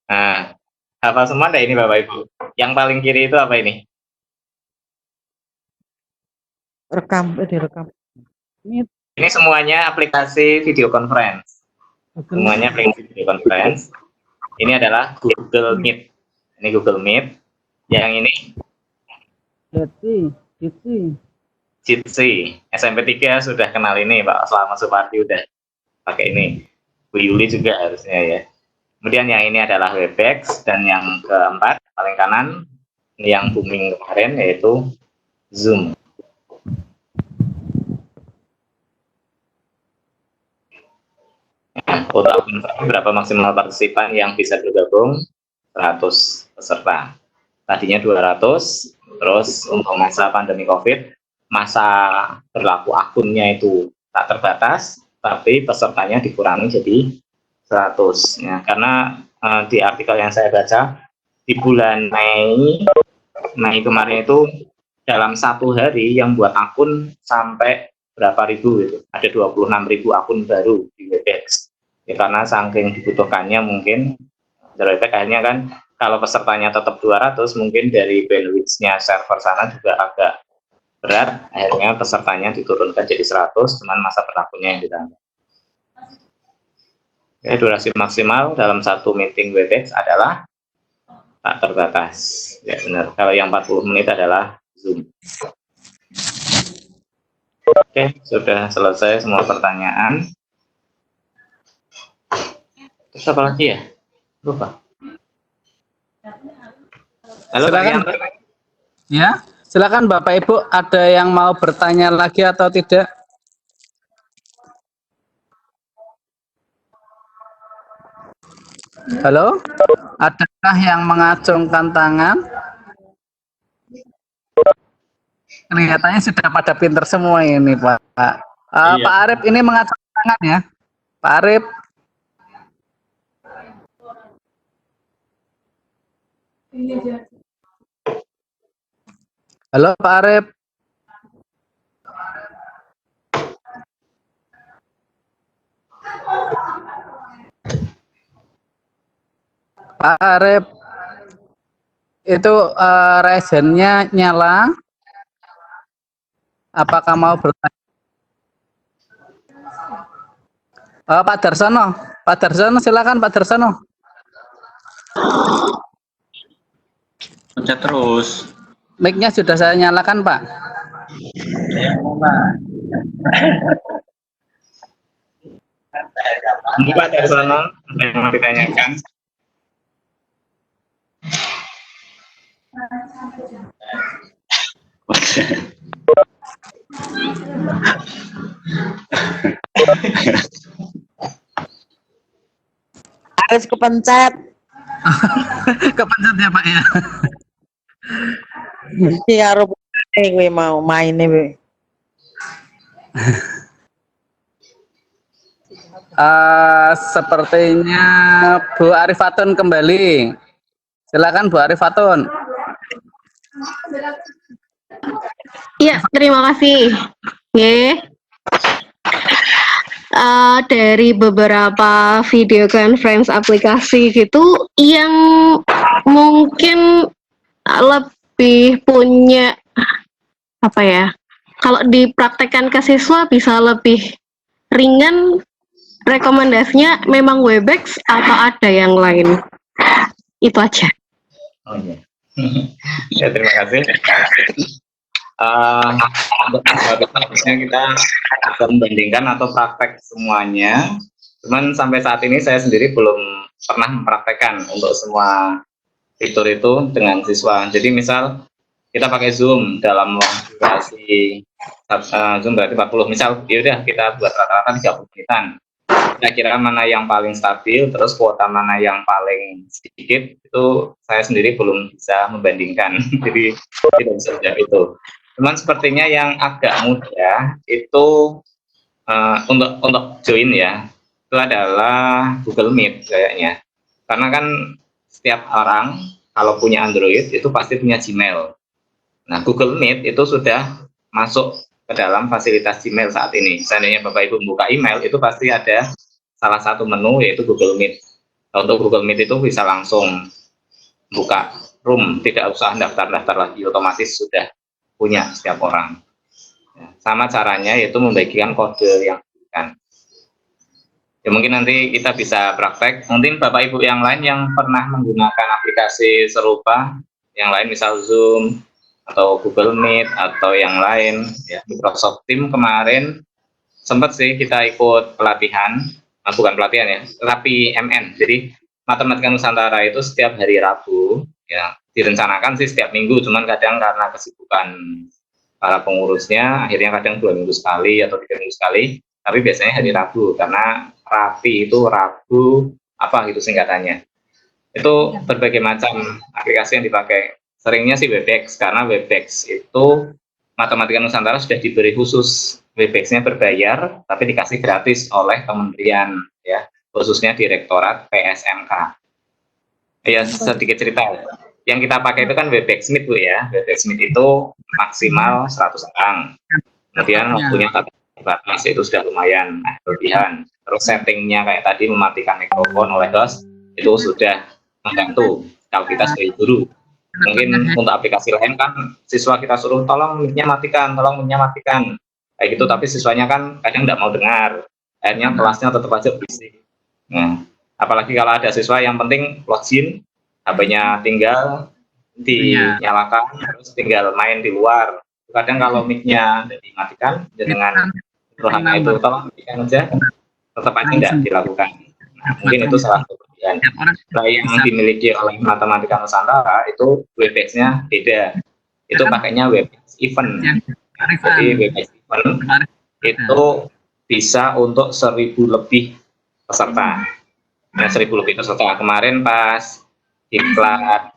Nah, apa semua ada ini Bapak Ibu? Yang paling kiri itu apa ini? Direkam. Ini semuanya aplikasi video conference. Semuanya aplikasi video conference. Ini adalah Google Meet. Ini Google Meet. Yang ini? Jitsi. SMP 3 sudah kenal ini Pak Selamat Supardi udah pakai ini. Bu Yuli juga harusnya ya. Kemudian yang ini adalah Webex, dan yang keempat paling kanan yang booming kemarin yaitu Zoom. Untuk berapa maksimal partisipan yang bisa bergabung? 100 peserta. Tadinya 200, terus untuk masa pandemi COVID, masa berlaku akunnya itu tak terbatas, tapi pesertanya dikurangi jadi 100. Ya, karena di artikel yang saya baca, di bulan Mei kemarin itu dalam 1 hari yang buat akun sampai berapa ribu gitu. Ada 26.000 akun baru di Webex. Ya, karena saking dibutuhkannya mungkin dari Webex akhirnya kan kalau pesertanya tetap 200 mungkin dari bandwidth-nya server sana juga agak berat, akhirnya pesertanya diturunkan jadi 100, cuman masa berlakunya yang ditambah. Oke, durasi maksimal dalam satu meeting Webex adalah tak terbatas. Ya benar, kalau yang 40 menit adalah Zoom. Oke, sudah selesai semua pertanyaan. Terus apa lagi ya? Lupa. Halo, Pak Silakan. Yanto. Ya, silakan Bapak Ibu, ada yang mau bertanya lagi atau tidak? Halo, adakah yang mengacungkan tangan? Kelihatannya sudah pada pinter semua ini, Pak. Iya. Pak Arif ini mengacungkan tangan ya, Pak Arif. Halo, Pak Arif. Pak Arif, itu resennya nyala. Apakah mau bertanya? Pak Darsono, silakan Pak Darsono. Pencet terus. Mic-nya sudah saya nyalakan, Pak. Pak Darsono, apa yang mau ditanyakan? Harus kepencet. Kepencet ya, Pak ya. Iya, rupanya gue mau main nih. Sepertinya Bu Arifatun kembali. Silakan Bu Arifatun. Iya, terima kasih. Dari beberapa video conference aplikasi gitu yang mungkin lebih punya apa ya, kalau dipraktekkan ke siswa bisa lebih ringan, rekomendasinya memang Webex atau ada yang lain? Itu aja. Oh iya. Ya, terima kasih. Harusnya kita akan membandingkan atau praktek semuanya. Cuman sampai saat ini saya sendiri belum pernah mempraktekkan untuk semua fitur itu dengan siswa. Jadi misal kita pakai Zoom dalam durasi Zoom berarti 40, misal ya udah kita buat rata-rata 30 menitan. Kira-kira mana yang paling stabil, terus kuota mana yang paling sedikit, itu saya sendiri belum bisa membandingkan. Jadi tidak bisa jawab itu. Cuman sepertinya yang agak mudah itu untuk join ya, itu adalah Google Meet kayaknya. Karena kan setiap orang kalau punya Android itu pasti punya Gmail. Nah, Google Meet itu sudah masuk ke dalam fasilitas Gmail saat ini. Seandainya Bapak Ibu membuka email, itu pasti ada salah satu menu yaitu Google Meet. Nah, untuk Google Meet itu bisa langsung buka room, tidak usah daftar-daftar lagi, otomatis sudah punya setiap orang. Ya, sama caranya yaitu membagikan kode yang diberikan. Ya, mungkin nanti kita bisa praktek. Mungkin Bapak Ibu yang lain yang pernah menggunakan aplikasi serupa, yang lain misal Zoom atau Google Meet atau yang lain, ya, Microsoft Teams kemarin sempat sih kita ikut pelatihan, bukan pelatihan ya, tetapi MN. Jadi Matematika Nusantara itu setiap hari Rabu, ya, direncanakan sih setiap minggu, cuman kadang karena kesibukan para pengurusnya, akhirnya kadang 2 minggu sekali atau 3 minggu sekali, tapi biasanya hari Rabu, karena Rapi itu Rabu, apa gitu singkatannya. Itu berbagai macam aplikasi yang dipakai. Seringnya sih Webex, karena Webex itu Matematika Nusantara sudah diberi khusus. Webex-nya berbayar, tapi dikasih gratis oleh kementerian, ya, khususnya Direktorat PSMK. Ya, sedikit cerita. Yang kita pakai itu kan Webex Meet, Bu, ya. Webex Meet itu maksimal 100 orang. Kemudian waktunya terbatas, itu sudah lumayan berlebihan. Terus settingnya kayak tadi mematikan mikrofon oleh host, itu sudah membantu kalau kita sebagai guru. Mungkin untuk aplikasi lain kan siswa kita suruh tolong mic-nya matikan, tolong mic-nya matikan. Kayak gitu, tapi siswanya kan kadang nggak mau dengar. Akhirnya kelasnya tetap aja berisik. Nah, apalagi kalau ada siswa yang penting login, HP-nya tinggal dinyalakan, terus tinggal main di luar. Kadang kalau mic-nya dimatikan, dengan rohana itu tolong matikan aja, tetap aja tidak dilakukan. Nah, mungkin itu salah satu kelebihan. Nah, yang dimiliki oleh Matematika Nusantara itu Webex-nya beda. Itu pakainya Webex Event. Jadi Webex Event itu bisa untuk 1.000 lebih peserta. Nah, 1.000 lebih peserta. Kemarin pas iklan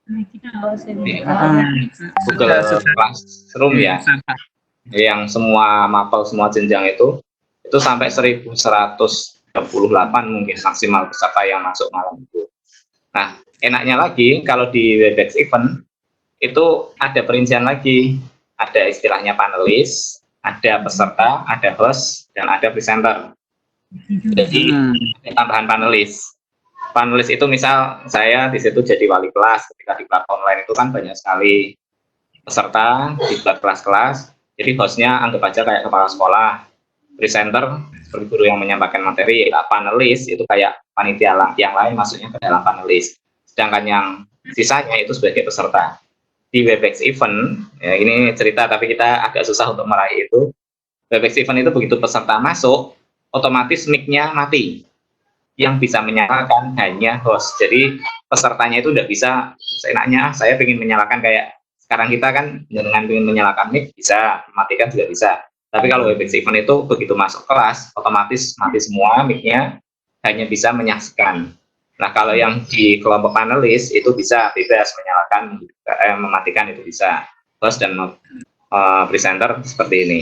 di Google Classroom ya, yang semua mapel semua jenjang itu sampai 1.138 mungkin maksimal peserta yang masuk malam itu. Nah, enaknya lagi kalau di Webex Event itu ada perincian lagi, ada istilahnya panelis, ada peserta, ada host, dan ada presenter. Jadi ada tambahan panelis. Panelis itu misal saya di situ jadi wali kelas, ketika di kelas online itu kan banyak sekali peserta di kelas-kelas. Jadi hostnya anggap aja kayak kepala sekolah, presenter seperti guru yang menyampaikan materi, ya panelis itu kayak panitia yang lain masuknya ke dalam panelis. Sedangkan yang sisanya itu sebagai peserta. Di Webex Event, ya ini cerita tapi kita agak susah untuk meraih itu. Webex Event itu begitu peserta masuk, otomatis mic-nya mati. Yang bisa menyalakan hanya host. Jadi pesertanya itu udah bisa seenaknya, saya ingin menyalakan kayak sekarang kita kan dengan ingin menyalakan mic bisa, matikan juga bisa. Tapi kalau Webex Event itu begitu masuk kelas, otomatis mati semua mic-nya, hanya bisa menyaksikan. Nah, kalau yang di kelompok panelis itu bisa bebas menyalakan, mematikan itu bisa. Host dan presenter seperti ini.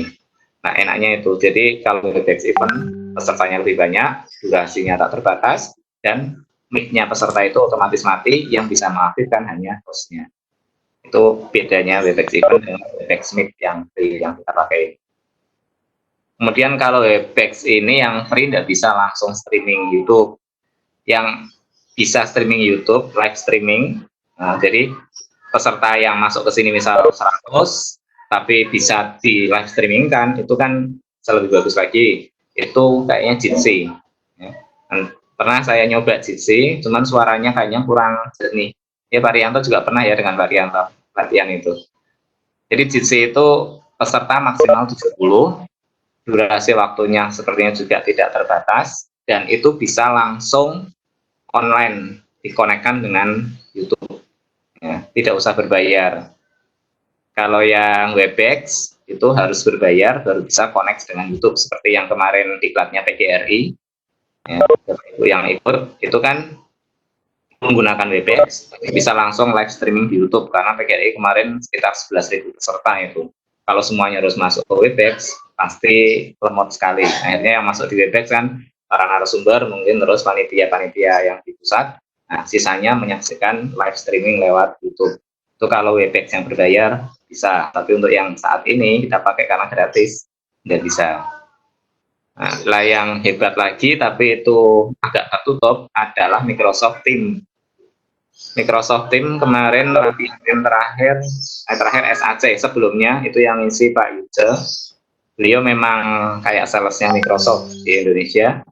Nah, enaknya itu. Jadi kalau Webex Event pesertanya lebih banyak, durasinya tak terbatas, dan mic-nya peserta itu otomatis mati, yang bisa mengaktifkan hanya hostnya. Itu bedanya Webex Event dengan Webex Meet yang kita pakai. Kemudian kalau Webex ini yang free tidak bisa langsung streaming YouTube. Yang bisa streaming YouTube, live streaming. Nah, jadi peserta yang masuk ke sini misal 100, tapi bisa di live streaming kan, itu kan lebih bagus lagi. Itu kayaknya Jitsi. Ya. Pernah saya nyoba Jitsi, cuman suaranya kayaknya kurang jernih. Ya, Pak Rianto juga pernah ya dengan Pak Rianto latihan itu. Jadi Jitsi itu peserta maksimal 70, durasi waktunya sepertinya juga tidak terbatas, dan itu bisa langsung online dikonekkan dengan YouTube, ya, tidak usah berbayar. Kalau yang Webex itu harus berbayar baru bisa connect dengan YouTube, seperti yang kemarin diklatnya PGRI, ya, yang ikut itu kan menggunakan Webex bisa langsung live streaming di YouTube, karena PGRI kemarin sekitar 11.000 peserta itu. Kalau semuanya harus masuk ke Webex pasti lemot sekali. Akhirnya yang masuk di Webex kan para narasumber, mungkin terus panitia-panitia yang di pusat. Nah, sisanya menyaksikan live streaming lewat YouTube. Itu kalau Webex yang berbayar bisa, tapi untuk yang saat ini kita pakai karena gratis nggak bisa. Nah, lah yang hebat lagi tapi itu agak tertutup adalah Microsoft Teams. Microsoft Teams kemarin latihan terakhir SAC, sebelumnya itu yang ngisi Pak Yuce. Beliau memang kayak salesnya Microsoft di Indonesia.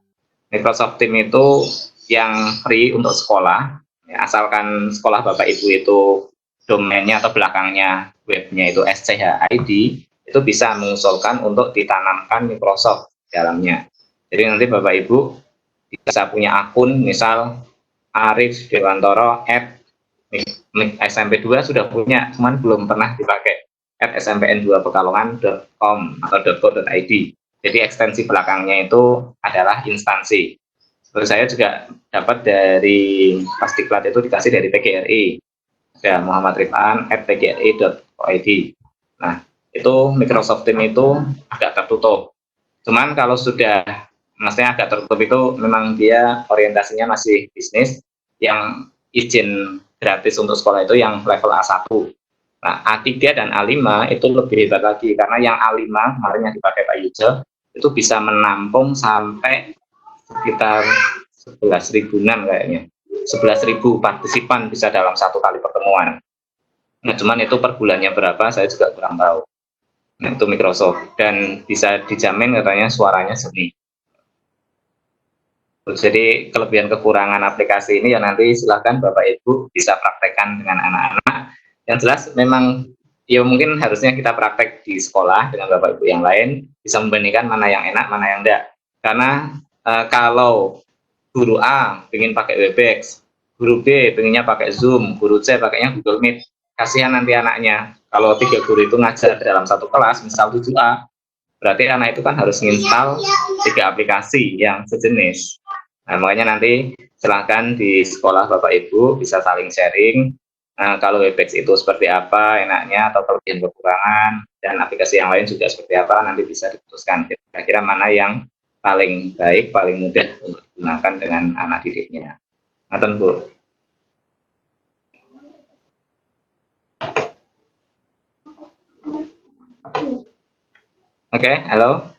Microsoft Teams itu yang free untuk sekolah, ya, asalkan sekolah Bapak Ibu itu domainnya atau belakangnya webnya itu SCHID, itu bisa mengusulkan untuk ditanamkan Microsoft di dalamnya. Jadi nanti Bapak Ibu bisa punya akun, misal Arif Dewantoro @SMP2 sudah punya, cuman belum pernah dipakai, @smpn2pekalongan.com atau .co.id. Jadi ekstensi belakangnya itu adalah instansi. Terus saya juga dapat dari Pasdiklat itu dikasih dari PGRI. Ada Muhammad Rifan @pgri.id. Nah, itu Microsoft Teams itu agak tertutup. Cuman kalau sudah, maksudnya agak tertutup itu memang dia orientasinya masih bisnis. Yang izin gratis untuk sekolah itu yang level A1. Nah, A3 dan A5 itu lebih hebat lagi, karena yang A5 kemarin yang dipakai Pak Yuce itu bisa menampung sampai sekitar 11.000-an kayaknya. 11.000 partisipan bisa dalam satu kali pertemuan. Nah, cuman itu per bulannya berapa, saya juga kurang tahu. Nah, itu Microsoft. Dan bisa dijamin katanya suaranya jernih. Jadi kelebihan kekurangan aplikasi ini ya nanti silahkan Bapak Ibu bisa praktekkan dengan anak-anak. Yang jelas memang ya mungkin harusnya kita praktek di sekolah dengan Bapak Ibu yang lain, bisa membandingkan mana yang enak, mana yang enggak. Karena kalau guru A ingin pakai Webex, guru B pengennya pakai Zoom, guru C pakainya Google Meet, kasihan nanti anaknya. Kalau 3 guru itu ngajar dalam satu kelas, misal 7A, berarti anak itu kan harus menginstal 3 aplikasi yang sejenis. Nah, makanya nanti silahkan di sekolah Bapak Ibu bisa saling sharing. Nah, kalau Webex itu seperti apa enaknya atau kelebihan kekurangan, dan aplikasi yang lain juga seperti apa, nanti bisa diputuskan kira-kira mana yang paling baik, paling mudah untuk digunakan dengan anak didiknya. Ngaten, Bu. Oke, halo.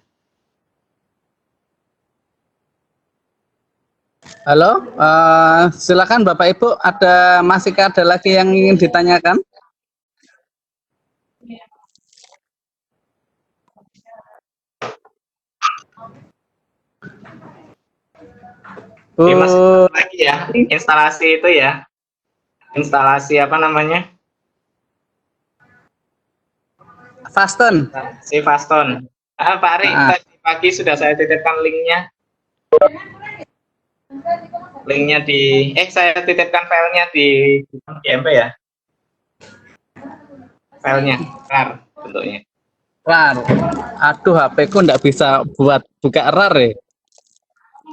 Halo, silakan Bapak Ibu, masih ada lagi yang ingin ditanyakan? Ini masih lagi ya, instalasi itu ya. Instalasi apa namanya? Faston. Si Faston. Pak Ari, tadi pagi sudah saya titipkan linknya. Linknya saya titipkan filenya di GMP ya. Filenya, RAR bentuknya. RAR. Aduh, HP ku nggak bisa buka RAR ya.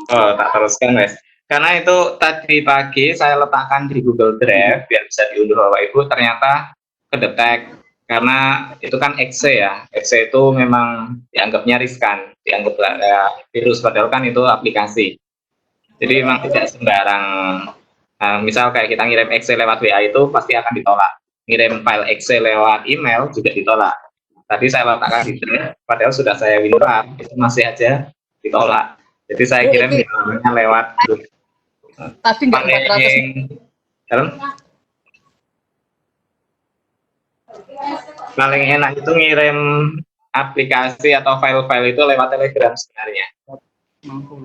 Oh, tak teruskan, Mas. Karena itu tadi pagi saya letakkan di Google Drive biar bisa diunduh Bapak Ibu, ternyata kedetek. Karena itu kan exe ya. Exe itu memang dianggapnya riskan, dianggap virus, padahal kan itu aplikasi. Jadi memang tidak sembarang, misal kayak kita ngirim exe lewat WA itu pasti akan ditolak. Ngirim file exe lewat email juga ditolak. Tadi saya letakkan di drive, padahal sudah saya WinRAR, itu masih aja ditolak. Jadi saya kirim emailnya lewat grup. Tadi nggak 400. Paling enak itu ngirim aplikasi atau file-file itu lewat Telegram sebenarnya.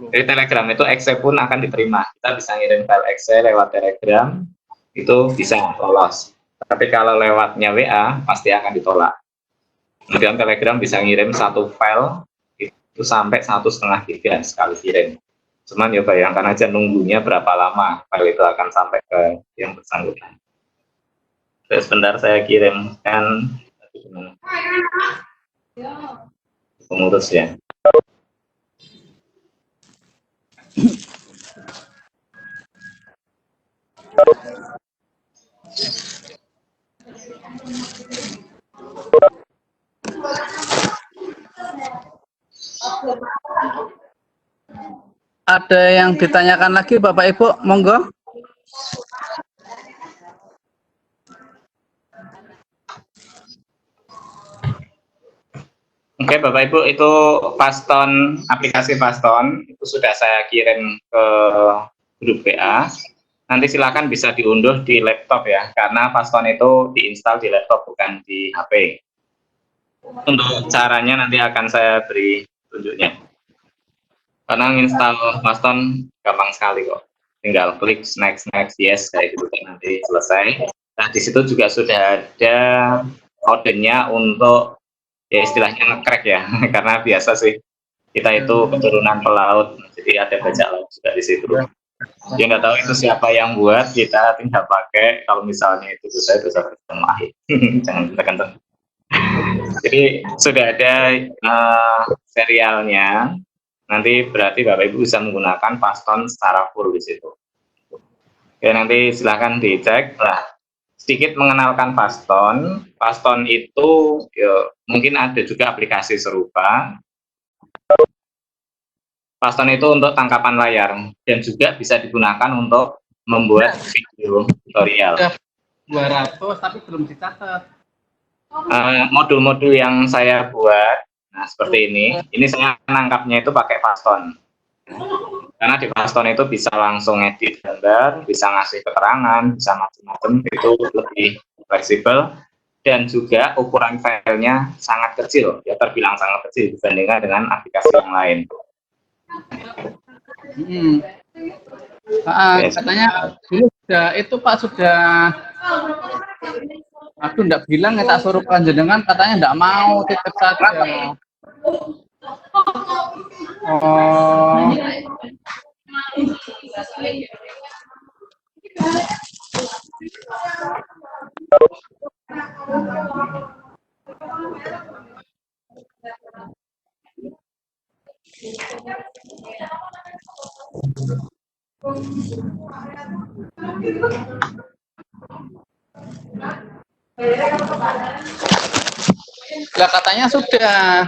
Jadi Telegram itu exe pun akan diterima. Kita bisa ngirim file exe lewat Telegram, itu bisa lolos. Tapi kalau lewatnya WA, pasti akan ditolak. Kemudian Telegram bisa ngirim satu file, itu sampai 1,5 GB sekali kirim. Cuman ya bayangkan aja nunggunya berapa lama file itu akan sampai ke yang bersangkutan. Terus sebentar saya kirimkan pengurus ya. Ada yang ditanyakan lagi Bapak Ibu, monggo. Oke Bapak Ibu, itu Faston, aplikasi Faston itu sudah saya kirim ke grup WA. Nanti silakan bisa diunduh di laptop ya, karena Faston itu diinstal di laptop bukan di HP. Untuk caranya nanti akan saya beri tunjuknya. Karena install Faston gampang sekali kok. Tinggal klik next yes kayak gitu kan, nanti selesai. Nah di situ juga sudah ada kodenya untuk ya istilahnya nge-crack ya, karena biasa sih kita itu keturunan pelaut, jadi ada bajak laut juga di situ. Ya nggak tahu itu siapa yang buat, kita tinggal pakai. Kalau misalnya itu dosa mahir, jangan tekan. Jadi sudah ada serialnya. Nanti berarti Bapak Ibu bisa menggunakan Faston secara full di situ. Oke, nanti silahkan dicek. Nah, sedikit mengenalkan Faston. Faston itu ya, mungkin ada juga aplikasi serupa. Faston itu untuk tangkapan layar dan juga bisa digunakan untuk membuat video tutorial. 200 tapi belum dicatat. Modul-modul yang saya buat, nah seperti ini saya menangkapnya itu pakai Faston. Karena di Faston itu bisa langsung edit gambar, bisa ngasih keterangan, bisa macam-macam, itu fleksibel, dan juga ukuran filenya sangat kecil, ya terbilang sangat kecil dibandingkan dengan aplikasi yang lain. Yes. Katanya dulu sudah itu Pak sudah, aku enggak bilang ya, tak suruh panjenengan, katanya enggak mau, titip saja. Oh. Lah katanya sudah.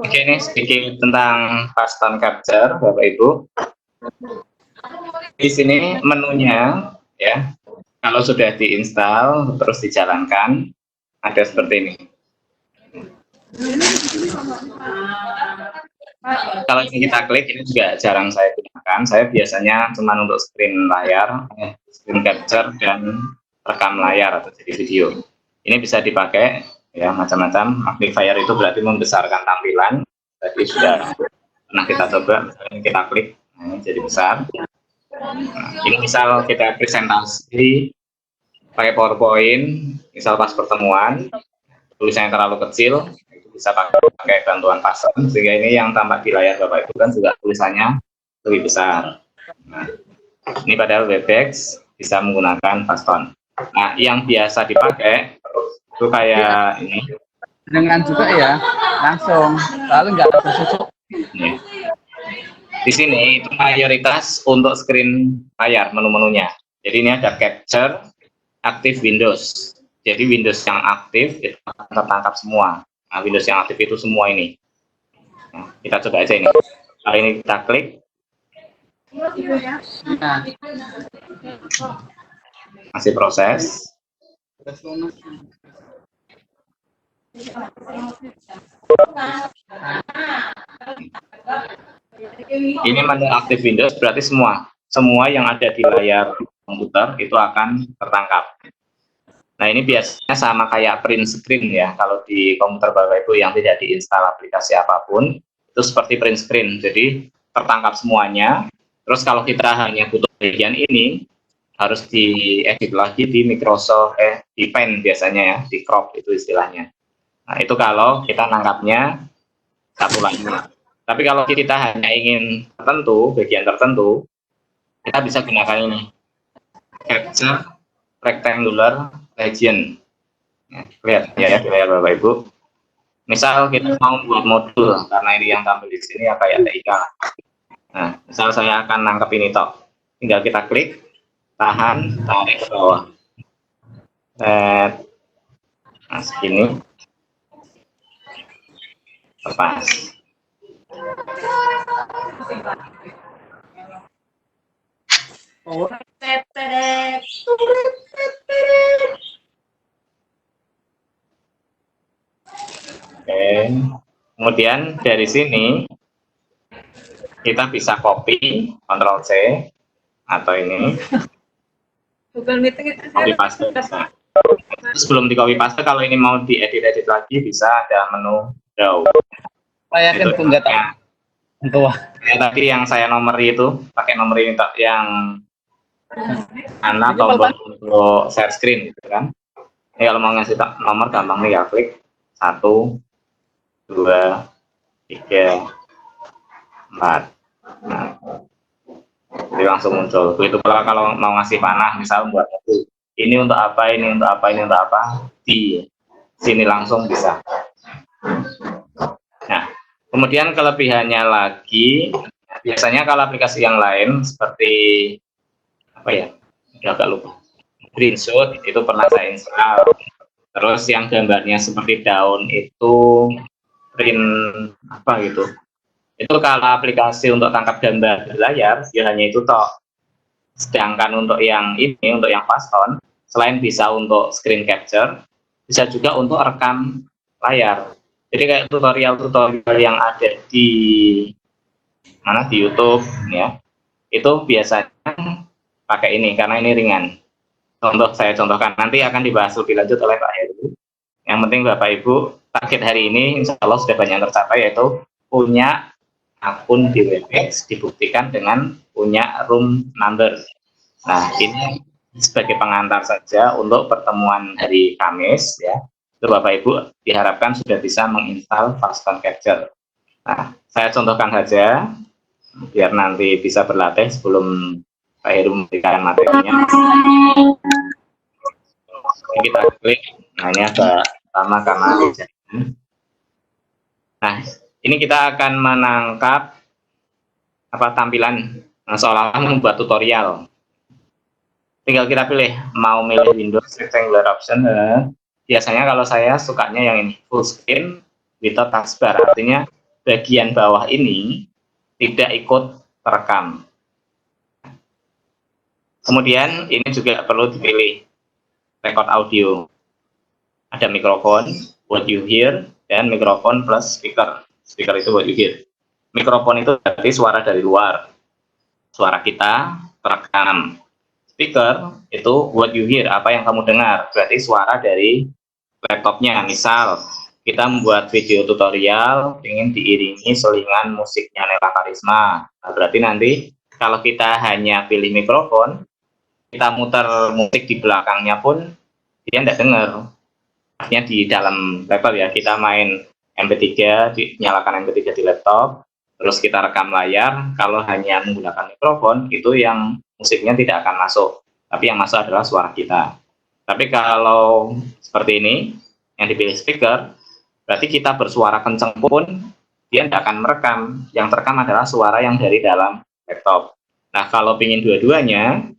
Oke, ini sedikit tentang Fastone Capture, Bapak Ibu. Di sini menunya, ya, kalau sudah diinstal terus dijalankan, ada seperti ini. Kalau ini kita klik, ini juga jarang saya gunakan. Saya biasanya cuma untuk screen layar, screen capture dan rekam layar atau jadi video. Ini bisa dipakai ya macam-macam. Magnifier itu berarti membesarkan tampilan. Tadi sudah pernah kita coba, misalnya kita klik, nah, ini jadi besar. Nah, ini misal kita presentasi pakai PowerPoint, misal pas pertemuan, tulisannya terlalu kecil, itu bisa pakai bantuan Fastone, sehingga ini yang tampak di layar Bapak Ibu kan juga tulisannya lebih besar. Nah, ini padahal Webex bisa menggunakan Fastone. Nah, yang biasa dipakai itu kayak ini. Dengan juga ya, langsung, lalu nggak ada susuk. Ya. Di sini itu mayoritas untuk screen layar, menu-menunya. Jadi ini ada capture, aktif Windows. Jadi Windows yang aktif itu akan tertangkap semua. Nah, Windows yang aktif itu semua ini. Nah, kita coba aja ini. Kalau ini kita klik. Nah. Masih proses. Ini menu aktif Windows, berarti semua yang ada di layar komputer itu akan tertangkap. Nah, ini biasanya sama kayak print screen ya, kalau di komputer Bapak Ibu yang tidak diinstal aplikasi apapun, itu seperti print screen, jadi tertangkap semuanya. Terus kalau kita hanya butuh bagian ini, harus diedit lagi di Microsoft, di Paint biasanya ya, di crop itu istilahnya. Nah, itu kalau kita nangkapnya satu lagi. Tapi kalau kita hanya ingin tertentu, bagian tertentu, kita bisa gunakan ini. Capture Rectangular Region. Ya, lihat ya, di layar Bapak Ibu. Misal kita mau buat modul, karena ini yang tampil di sini ya kayak TIK. Nah, misal saya akan nangkep ini toh. Tinggal kita klik, tahan, tarik ke bawah. Nah, segini. Lepas. Oke. Kemudian dari sini kita bisa copy, Ctrl C atau ini. Copy paste bisa. Sebelum di copy paste, kalau ini mau diedit-edit lagi bisa ada menu draw. Layakin pun nggak tahu. Ya, tadi yang saya nomori itu pakai nomor ini yang mana tombol untuk share screen gitu kan. Ini kalau mau ngasih nomor gampang nih ya, klik 1, 2, 3, 4. Nah, jadi langsung muncul. Begitu pula kalau mau ngasih panah, misal buat itu, ini untuk apa, ini untuk apa, ini untuk apa, di sini langsung bisa. Nah, kemudian kelebihannya lagi, biasanya kalau aplikasi yang lain seperti apa ya, udah agak lupa. screenshot itu pernah saya install. Terus yang gambarnya seperti daun itu print apa gitu. Itu kalau aplikasi untuk tangkap gambar di layar, ya hanya itu toh. Sedangkan untuk yang ini, untuk yang fast tone, selain bisa untuk screen capture, bisa juga untuk rekam layar. Jadi kayak tutorial-tutorial yang ada di mana di YouTube ya, itu biasanya pakai ini karena ini ringan. Saya contohkan, nanti akan dibahas lebih lanjut oleh Pak Heru. Yang penting Bapak Ibu, target hari ini insya Allah sudah banyak tercapai, yaitu punya akun di Webex, dibuktikan dengan punya room number. Nah, ini sebagai pengantar saja untuk pertemuan hari Kamis ya. Itu Bapak Ibu diharapkan sudah bisa menginstal Fast Tone Capture. Nah, saya contohkan saja biar nanti bisa berlatih sebelum Pak Heru memberikan materinya. Kita klik, nah ini agak lama karena nah ini kita akan menangkap apa tampilan seolah-olah membuat tutorial. Tinggal kita pilih mau milih Windows rectangular option. Biasanya kalau saya sukanya yang ini full screen without taskbar, artinya bagian bawah ini tidak ikut terekam. Kemudian ini juga perlu dipilih record audio. Ada mikrofon, what you hear, dan mikrofon plus speaker. Speaker itu what you hear. Mikrofon itu berarti suara dari luar. Suara kita terekam. Speaker itu what you hear, apa yang kamu dengar. Berarti suara dari laptopnya. Misal, kita membuat video tutorial, ingin diiringi selingan musiknya Nela Karisma. Nah, berarti nanti kalau kita hanya pilih mikrofon, kita muter musik di belakangnya pun dia tidak dengar. Artinya di dalam laptop ya, kita main MP3, nyalakan MP3 di laptop, terus kita rekam layar. Kalau hanya menggunakan mikrofon, itu yang musiknya tidak akan masuk, tapi yang masuk adalah suara kita. Tapi kalau seperti ini, yang dipilih speaker, berarti kita bersuara kenceng pun dia tidak akan merekam. Yang terekam adalah suara yang dari dalam laptop. Nah, kalau ingin dua-duanya,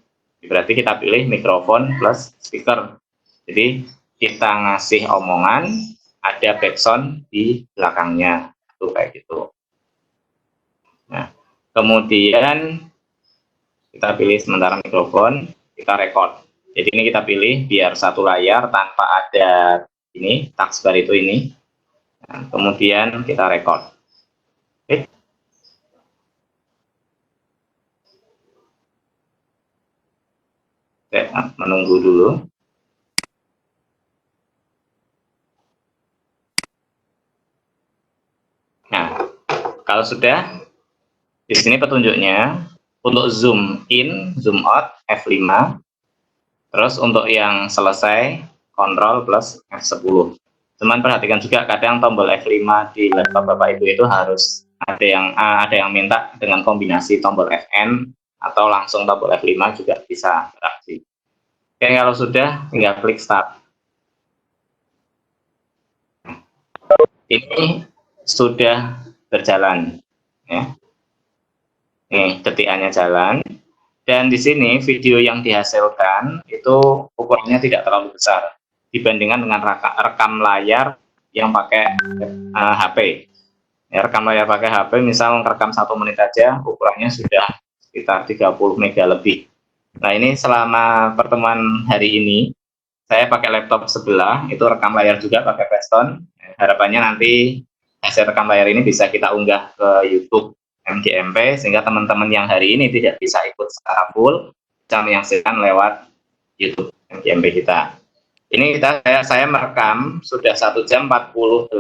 berarti kita pilih mikrofon plus speaker. Jadi kita ngasih omongan, ada backsound di belakangnya, itu kayak gitu. Nah, kemudian kita pilih sementara mikrofon, kita record. Jadi ini kita pilih biar satu layar tanpa ada ini taskbar itu ini. Nah, kemudian kita record. Oke. Oke, menunggu dulu. Nah, kalau sudah, di sini petunjuknya untuk zoom in, zoom out F5. Terus untuk yang selesai, Ctrl plus F10. Cuman perhatikan juga kadang tombol F5 di laptop Bapak Ibu itu harus ada yang minta dengan kombinasi tombol Fn atau langsung tombol F5 juga bisa beraksi. Oke, kalau sudah tinggal klik start. Ini sudah berjalan ya. Nih detikannya jalan, dan di sini video yang dihasilkan itu ukurannya tidak terlalu besar dibandingkan dengan rekam layar yang pakai HP. Ya, rekam layar pakai HP misal rekam 1 menit aja ukurannya sudah sekitar 30 mega lebih. Nah, ini selama pertemuan hari ini saya pakai laptop sebelah, itu rekam layar juga pakai Fastone. Harapannya nanti hasil rekam layar ini bisa kita unggah ke YouTube MGMP, sehingga teman-teman yang hari ini tidak bisa ikut secara full bisa menyaksikan lewat YouTube MGMP kita. Ini saya merekam sudah 1 jam 48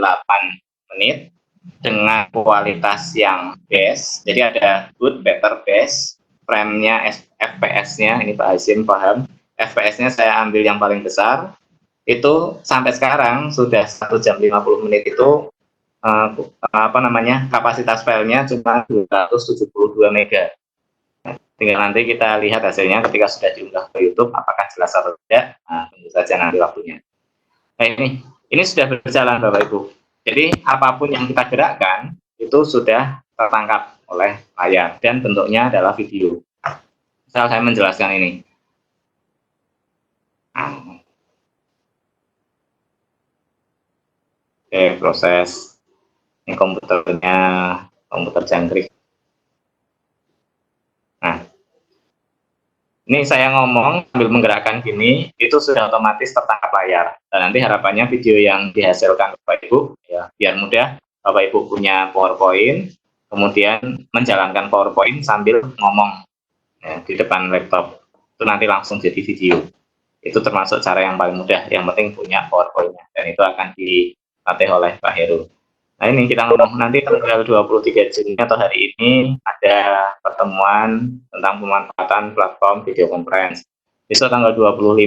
menit dengan kualitas yang best. Jadi ada good, better, best. Frame-nya, FPS-nya, ini Pak Hasim paham. FPS-nya saya ambil yang paling besar. Itu sampai sekarang sudah 1 jam 50 menit itu kapasitas filenya cuma 272 mega. Tinggal nanti kita lihat hasilnya ketika sudah diunggah ke YouTube apakah jelas atau tidak. Nah, tunggu saja nanti waktunya. Nah, ini sudah berjalan Bapak Ibu. Jadi apapun yang kita gerakkan itu sudah tertangkap oleh layar dan bentuknya adalah video. Misal saya menjelaskan ini. Ah, oke, proses ini komputernya komputer jangkrik. Nah, ini saya ngomong sambil menggerakkan gini, itu sudah otomatis tertangkap layar. Dan nanti harapannya video yang dihasilkan Bapak Ibu, ya, biar mudah, Bapak Ibu punya PowerPoint, kemudian menjalankan PowerPoint sambil ngomong ya, di depan laptop. Itu nanti langsung jadi video. Itu termasuk cara yang paling mudah, yang penting punya PowerPoint-nya. Dan itu akan dilatih oleh Pak Heru. Nah ini kita ngomong nanti tanggal 23 Juni atau hari ini ada pertemuan tentang pemanfaatan platform video conference. Besok tanggal 25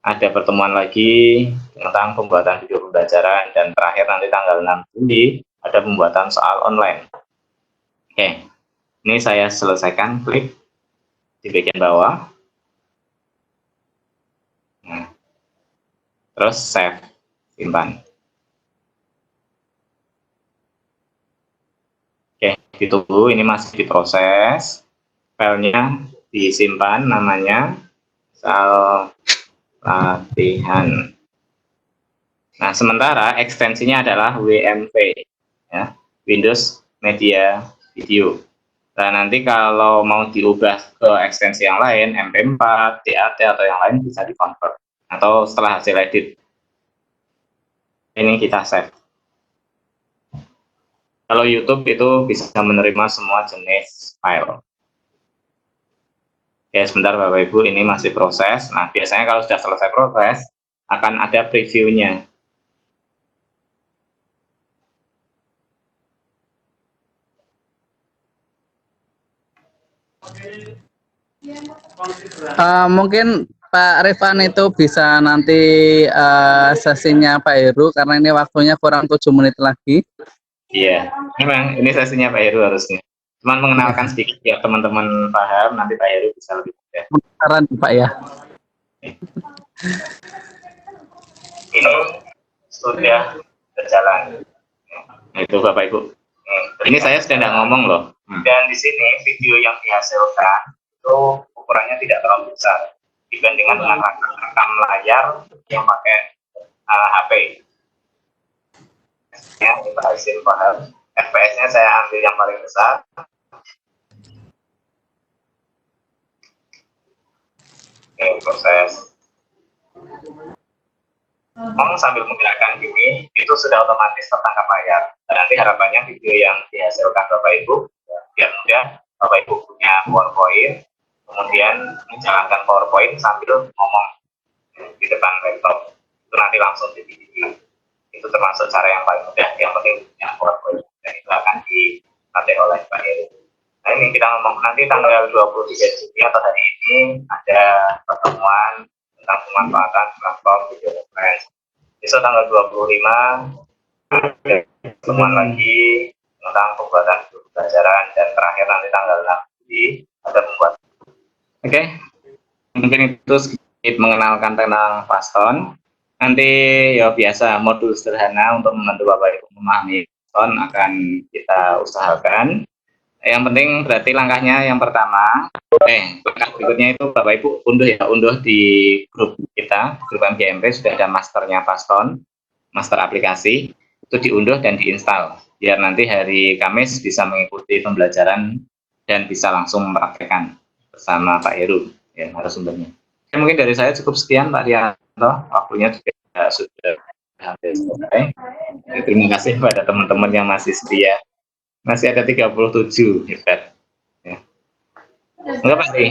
ada pertemuan lagi tentang pembuatan video pembelajaran, dan terakhir nanti tanggal 6 Juli ada pembuatan soal online. Oke, ini saya selesaikan, klik di bagian bawah. Nah, terus save, simpan. Oke, ditunggu, ini masih diproses. Filenya disimpan, namanya soal latihan. Nah, sementara ekstensinya adalah WMV, ya, Windows Media Video. Nah, nanti kalau mau diubah ke ekstensi yang lain, MP4, DAT, atau yang lain bisa di-convert. Atau setelah hasil edit, ini kita save. Kalau YouTube itu bisa menerima semua jenis file. Oke, sebentar Bapak Ibu, ini masih proses. Nah, biasanya kalau sudah selesai proses, akan ada previewnya. Mungkin Pak Rifan itu bisa nanti sesinya Pak Heru, karena ini waktunya kurang 7 menit lagi. Iya, memang ini sesinya Pak Heru harusnya. Cuman mengenalkan sedikit ya, teman-teman paham, nanti Pak Heru bisa lebih mudah. Saran Pak ya. Ini sudah berjalan. Nah, itu Bapak Ibu. Ini saya sudah tidak ngomong loh. Dan di sini video yang dihasilkan itu ukurannya tidak terlalu besar dibandingkan dengan rekam layar yang pakai HP. Ya, kita hasilin paham. FPS-nya saya ambil yang paling besar. Oke, proses. Sambil menggerakkan gini, itu sudah otomatis tertangkap layar. Dan nanti harapannya video yang dihasilkan Bapak Ibu, biar mudah, Bapak Ibu punya PowerPoint, kemudian menjalankan PowerPoint sambil ngomong di depan laptop. Itu nanti langsung jadi video. Itu termasuk cara yang paling mudah, yang penting punya PowerPoint. Dan itu akan dilatih oleh Pak Heru. Nah ini kita ngomong nanti tanggal 23 Juni atau hari ini ada pertemuan tentang pemanfaatan platform video conference. Besok tanggal 25 ada pertemuan lagi tentang pembuatan video pembelajaran, dan terakhir nanti tanggal 6 Juli ada pembuatan. Oke, mungkin itu sedikit mengenalkan tentang Faston. Nanti ya biasa modul sederhana untuk membantu Bapak Ibu memahami Faston akan kita usahakan. Yang penting berarti langkahnya yang pertama, langkah berikutnya itu Bapak Ibu unduh di grup kita, grup MGMP sudah ada masternya Faston, master aplikasi, itu diunduh dan diinstal, biar nanti hari Kamis bisa mengikuti pembelajaran dan bisa langsung mempraktekkan bersama Pak Heru, ya, narasumbernya. Mungkin dari saya cukup sekian Pak Rianto, waktunya juga sudah hampir selesai. Terima kasih pada teman-teman yang masih setia. Masih ada 37, hebat. Ya. Enggak pasti.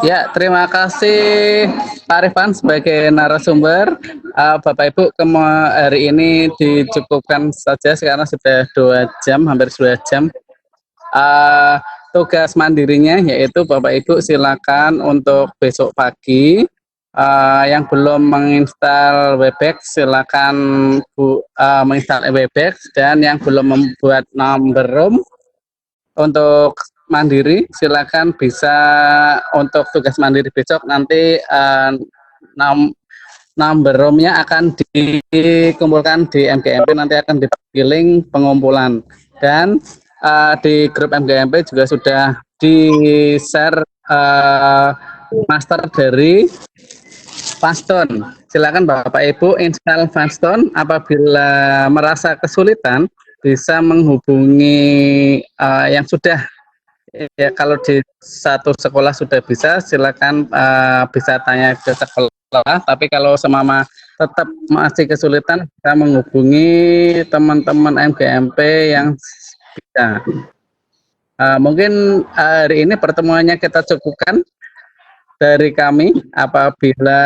Ya, terima kasih Pak Rifan sebagai narasumber. Bapak Ibu, hari ini dicukupkan saja karena sudah 2 jam, hampir 2 jam. Tugas mandirinya yaitu Bapak Ibu silakan untuk besok pagi. Yang belum menginstal Webex silakan menginstal Webex, dan yang belum membuat number room untuk mandiri silakan bisa untuk tugas mandiri besok nanti number room-nya akan dikumpulkan di MGMP, nanti akan dipilih pengumpulan, dan di grup MGMP juga sudah di-share master dari Fastone. Silakan Bapak Ibu install Fastone. Apabila merasa kesulitan, bisa menghubungi yang sudah, ya kalau di satu sekolah sudah bisa, silakan bisa tanya ke sekolah. Tapi kalau semama tetap masih kesulitan, kita menghubungi teman-teman MGMP yang bisa. Mungkin hari ini pertemuannya kita cukupkan dari kami. Apabila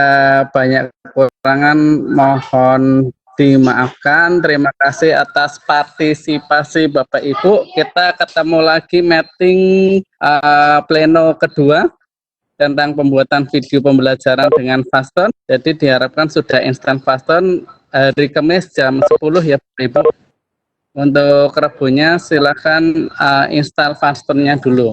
banyak kekurangan mohon dimaafkan. Terima kasih atas partisipasi Bapak Ibu. Kita ketemu lagi meeting pleno kedua tentang pembuatan video pembelajaran dengan Fastone. Jadi diharapkan sudah instan Fastone hari Kamis jam 10 ya Bapak Ibu. Untuk Rebunya silakan install Fastone-nya dulu.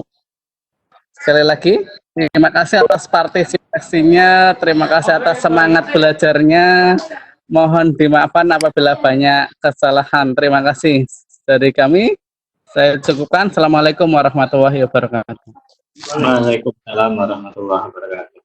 Sekali lagi, terima kasih atas partisipasinya, terima kasih atas semangat belajarnya. Mohon dimaafkan apabila banyak kesalahan. Terima kasih dari kami. Saya cukupkan. Assalamualaikum warahmatullahi wabarakatuh. Waalaikumsalam warahmatullahi wabarakatuh.